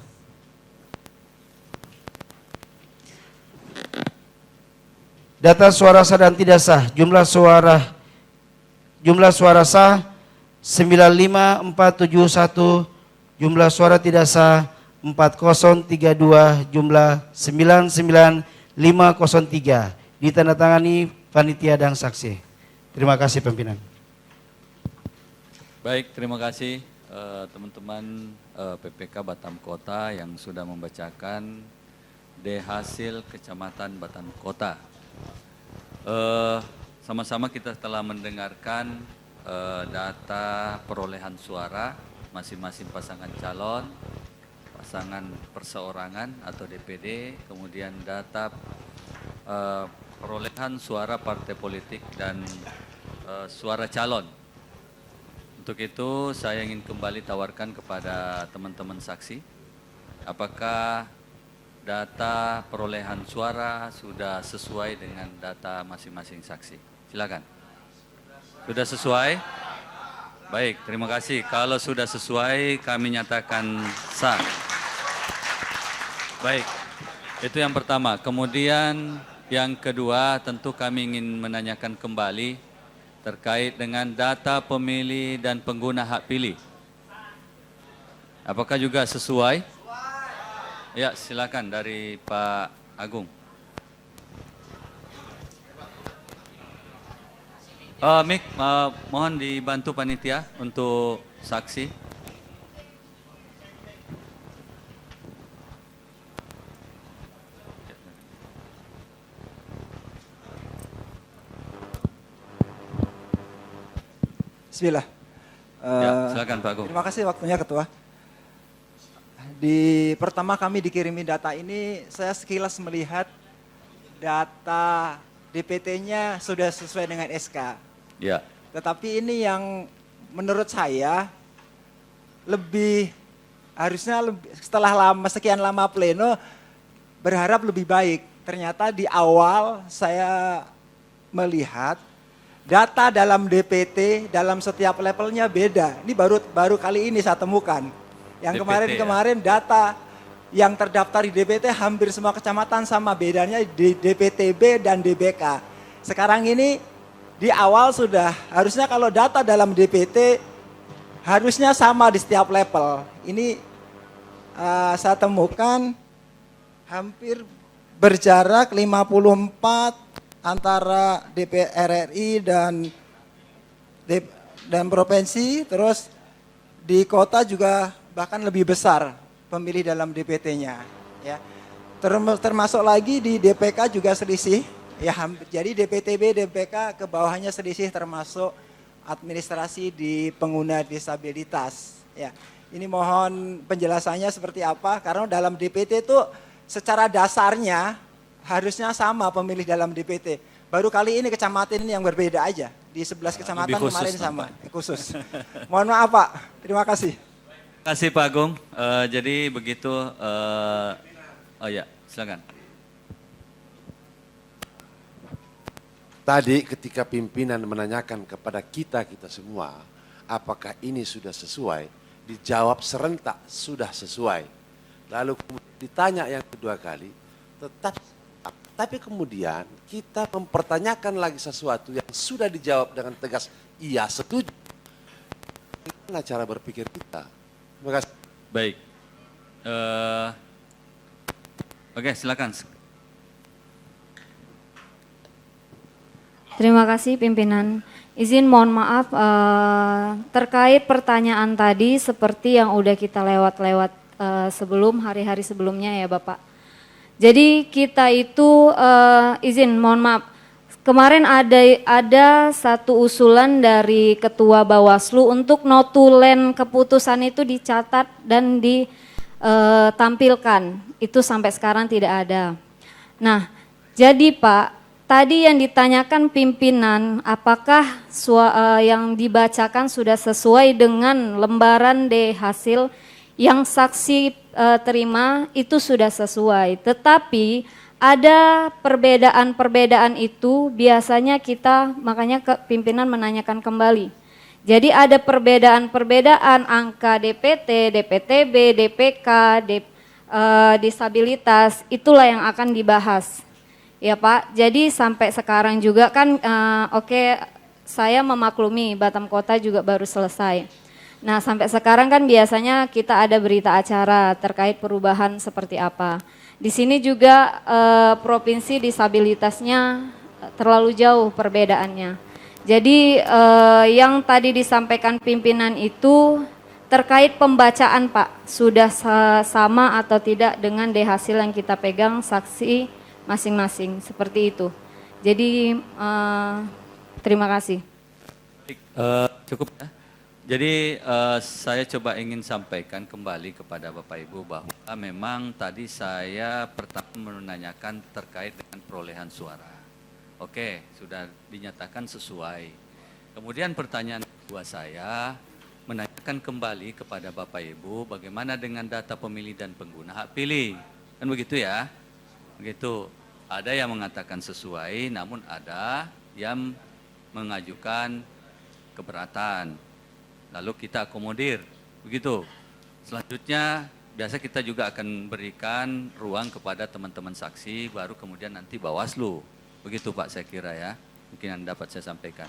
Data suara sah dan tidak sah, jumlah suara sah 95471, jumlah suara tidak sah 4032, jumlah 99503. Ditandatangani panitia dan saksi. Terima kasih pimpinan. Baik, terima kasih teman-teman PPK Batam Kota yang sudah membacakan hasil Kecamatan Batam Kota. Sama-sama kita telah mendengarkan data perolehan suara masing-masing pasangan calon, pasangan perseorangan atau DPD, kemudian data perolehan suara partai politik dan suara calon. Untuk itu saya ingin kembali tawarkan kepada teman-teman saksi, apakah data perolehan suara sudah sesuai dengan data masing-masing saksi? Silakan. Sudah sesuai? Baik, terima kasih. Kalau sudah sesuai, kami nyatakan sah. Baik, itu yang pertama. Kemudian yang kedua, tentu kami ingin menanyakan kembali terkait dengan data pemilih dan pengguna hak pilih. Apakah juga sesuai? Ya, silakan dari Pak Agung. Mik, mohon dibantu panitia untuk saksi. Bismillah. Ya, silakan Pak Agung. Terima kasih waktunya Ketua. Pertama kami dikirimi data ini, saya sekilas melihat data DPT-nya sudah sesuai dengan SK. Ya. Tetapi ini yang menurut saya harusnya setelah sekian lama pleno berharap lebih baik. Ternyata di awal saya melihat data dalam DPT dalam setiap levelnya beda. Ini baru kali ini saya temukan. Yang DPT, kemarin data yang terdaftar di DPT hampir semua kecamatan sama, bedanya di DPTB dan DBK. Sekarang ini di awal sudah harusnya kalau data dalam DPT harusnya sama di setiap level. Ini saya temukan hampir berjarak 54 antara DPR RI dan provinsi, terus di kota juga bahkan lebih besar pemilih dalam DPT-nya, ya. Termasuk lagi di DPK juga selisih, ya. Jadi DPTB, DPK ke bawahnya selisih, termasuk administrasi di pengguna disabilitas, ya. Ini mohon penjelasannya seperti apa, karena dalam DPT itu secara dasarnya harusnya sama pemilih dalam DPT. Baru kali ini kecamatan ini yang berbeda aja. Di 11 kecamatan kemarin sama, khusus. Mohon maaf Pak, terima kasih. Terima kasih Pak Agung. Jadi begitu, oh ya, silakan. Tadi ketika pimpinan menanyakan kepada kita semua, apakah ini sudah sesuai? Dijawab serentak, sudah sesuai. Lalu ditanya yang kedua kali, tetap. Tapi kemudian kita mempertanyakan lagi sesuatu yang sudah dijawab dengan tegas, iya setuju. Bagaimana cara berpikir kita? Terima kasih. Baik. Oke, silakan. Terima kasih pimpinan. Izin mohon maaf terkait pertanyaan tadi seperti yang udah kita lewat sebelum hari-hari sebelumnya ya Bapak. Jadi kita itu izin mohon maaf. Kemarin ada satu usulan dari Ketua Bawaslu untuk notulen keputusan itu dicatat dan ditampilkan. Itu sampai sekarang tidak ada. Nah, jadi Pak, tadi yang ditanyakan pimpinan, apakah yang dibacakan sudah sesuai dengan lembaran D hasil yang saksi terima itu sudah sesuai. Tetapi ada perbedaan-perbedaan itu biasanya kita makanya pimpinan menanyakan kembali. Jadi ada perbedaan-perbedaan angka DPT, DPTB, DPK, disabilitas, itulah yang akan dibahas. Ya Pak, jadi sampai sekarang juga kan oke, saya memaklumi Batam Kota juga baru selesai. Nah sampai sekarang kan biasanya kita ada berita acara terkait perubahan seperti apa. Di sini juga provinsi disabilitasnya terlalu jauh perbedaannya. Jadi yang tadi disampaikan pimpinan itu terkait pembacaan Pak, sudah sama atau tidak dengan D hasil yang kita pegang saksi masing-masing, seperti itu. Jadi terima kasih. Cukup ya. Jadi saya coba ingin sampaikan kembali kepada Bapak Ibu bahwa memang tadi saya pertama menanyakan terkait dengan perolehan suara. Oke, sudah dinyatakan sesuai. Kemudian pertanyaan kedua saya menanyakan kembali kepada Bapak Ibu bagaimana dengan data pemilih dan pengguna hak pilih. Kan begitu ya? Begitu. Ada yang mengatakan sesuai, namun ada yang mengajukan keberatan. Lalu kita akomodir, begitu. Selanjutnya biasa kita juga akan berikan ruang kepada teman-teman saksi, baru kemudian nanti Bawaslu. Begitu Pak saya kira ya, mungkin yang dapat saya sampaikan.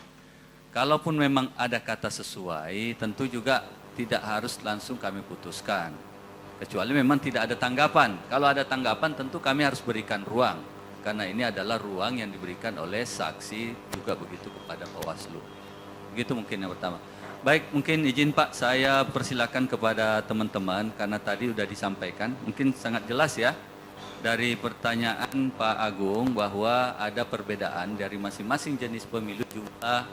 Kalaupun memang ada kata sesuai, tentu juga tidak harus langsung kami putuskan. Kecuali memang tidak ada tanggapan. Kalau ada tanggapan tentu kami harus berikan ruang. Karena ini adalah ruang yang diberikan oleh saksi juga begitu kepada Bawaslu. Begitu mungkin yang pertama. Baik, mungkin izin Pak, saya persilakan kepada teman-teman karena tadi sudah disampaikan. Mungkin sangat jelas ya dari pertanyaan Pak Agung bahwa ada perbedaan dari masing-masing jenis pemilu jumlah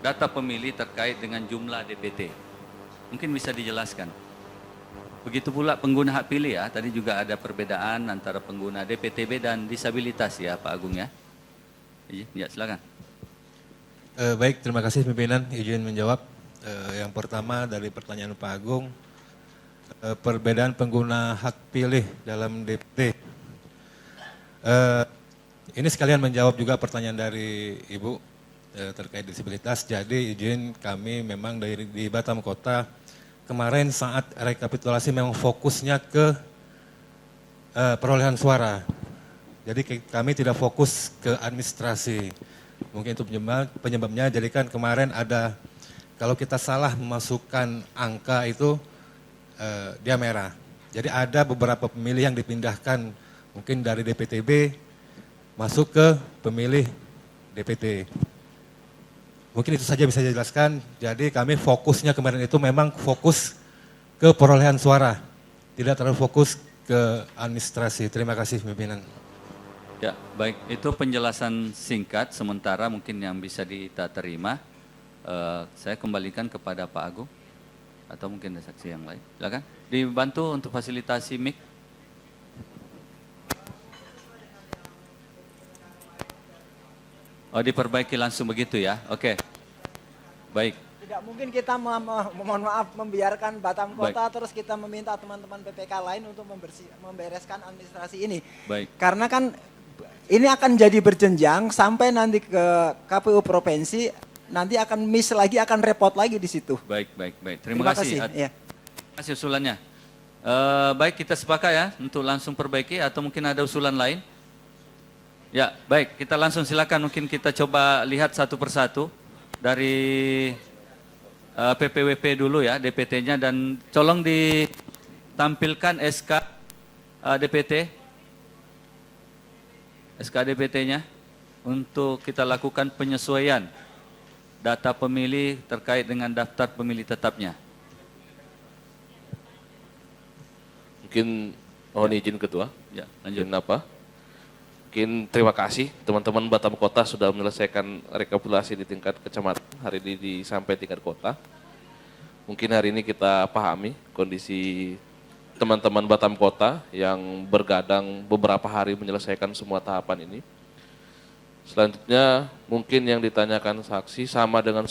data pemilih terkait dengan jumlah DPT. Mungkin bisa dijelaskan. Begitu pula pengguna hak pilih ya, tadi juga ada perbedaan antara pengguna DPTB dan disabilitas ya Pak Agung ya. Ya silakan. Baik, terima kasih pimpinan izin menjawab. Yang pertama dari pertanyaan Pak Agung, perbedaan pengguna hak pilih dalam DPT. Ini sekalian menjawab juga pertanyaan dari Ibu terkait disabilitas. Jadi izin kami memang di Batam Kota kemarin saat rekapitulasi memang fokusnya ke perolehan suara. Jadi kami tidak fokus ke administrasi. Mungkin itu penyebabnya, jadi kan kemarin ada, kalau kita salah memasukkan angka itu dia merah. Jadi ada beberapa pemilih yang dipindahkan mungkin dari DPTB masuk ke pemilih DPT. Mungkin itu saja bisa dijelaskan, jadi kami fokusnya kemarin itu memang fokus ke perolehan suara, tidak terlalu fokus ke administrasi. Terima kasih pimpinan. Ya, baik. Itu penjelasan singkat sementara mungkin yang bisa kita terima. Saya kembalikan kepada Pak Agung atau mungkin ada saksi yang lain. Silakan. Dibantu untuk fasilitasi mic. Oh, diperbaiki langsung begitu ya. Oke. Baik. Tidak mungkin kita mohon maaf membiarkan Batam Kota terus kita meminta teman-teman PPK lain untuk membereskan administrasi ini. Baik. Karena kan ini akan jadi berjenjang sampai nanti ke KPU provinsi, nanti akan miss lagi, akan repot lagi di situ. Baik. Terima kasih. Ya. Terima kasih usulannya. Baik, kita sepakat ya untuk langsung perbaiki atau mungkin ada usulan lain? Ya, baik, kita langsung silakan, mungkin kita coba lihat satu persatu dari PPWP dulu ya, DPT-nya, dan tolong ditampilkan SK DPT. SK DPT-nya untuk kita lakukan penyesuaian data pemilih terkait dengan daftar pemilih tetapnya. Mungkin mohon izin Ketua. Ya, lanjut. Kenapa? Mungkin terima kasih teman-teman Batam Kota sudah menyelesaikan rekapitulasi di tingkat kecamatan, hari ini sampai tingkat kota. Mungkin hari ini kita pahami kondisi teman-teman Batam Kota yang bergadang beberapa hari menyelesaikan semua tahapan ini. Selanjutnya mungkin yang ditanyakan saksi sama dengan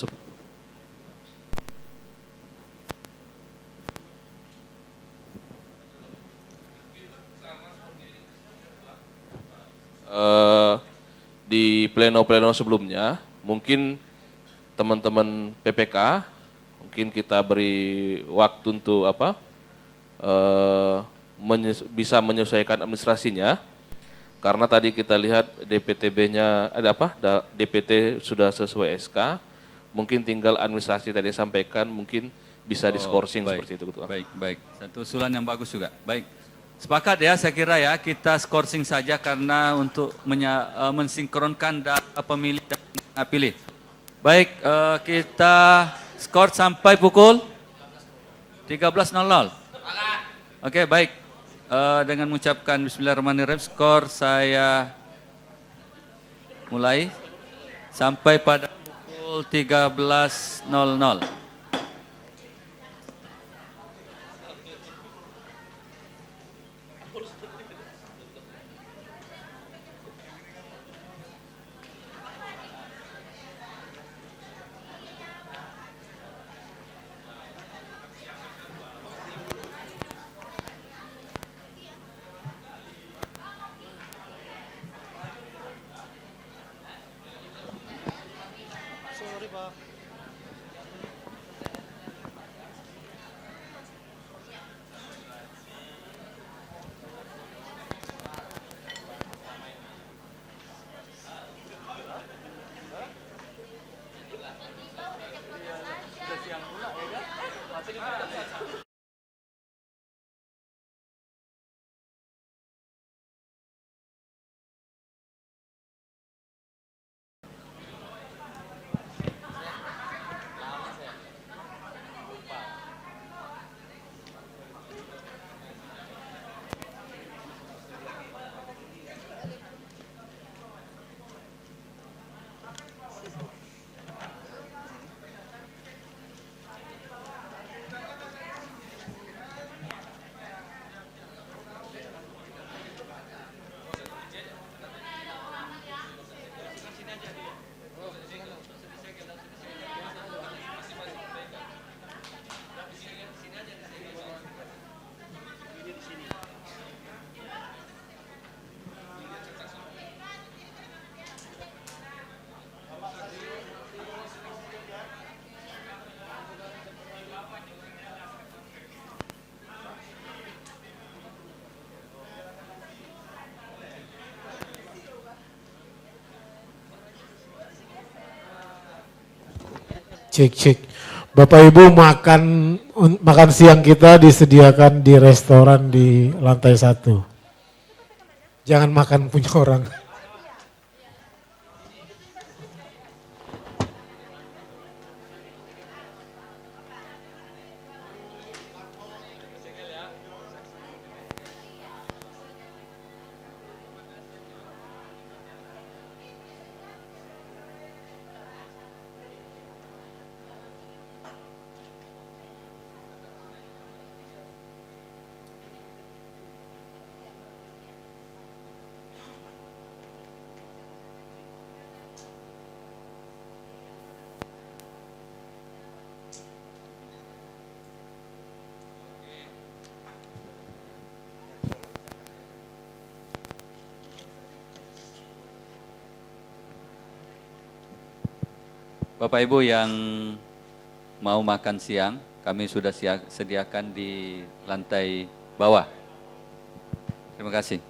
di pleno-pleno sebelumnya, mungkin teman-teman PPK, mungkin kita beri waktu untuk bisa menyesuaikan administrasinya, karena tadi kita lihat DPTB-nya DPT sudah sesuai SK, mungkin tinggal administrasi tadi sampaikan, mungkin bisa diskorsing seperti itu. Baik. Satu usulan yang bagus juga. Baik. Sepakat ya, saya kira ya, kita skorsing saja karena untuk mensinkronkan data pemilih dan pilih. Baik, kita skor sampai pukul 13.00. Oke, baik. Dengan mengucapkan Bismillahirrahmanirrahim, skor saya mulai sampai pada pukul 13.00. Cek. Bapak Ibu, makan siang kita disediakan di restoran di lantai 1. Jangan makan punya orang. Bapak Ibu yang mau makan siang, kami sudah sediakan di lantai bawah. Terima kasih.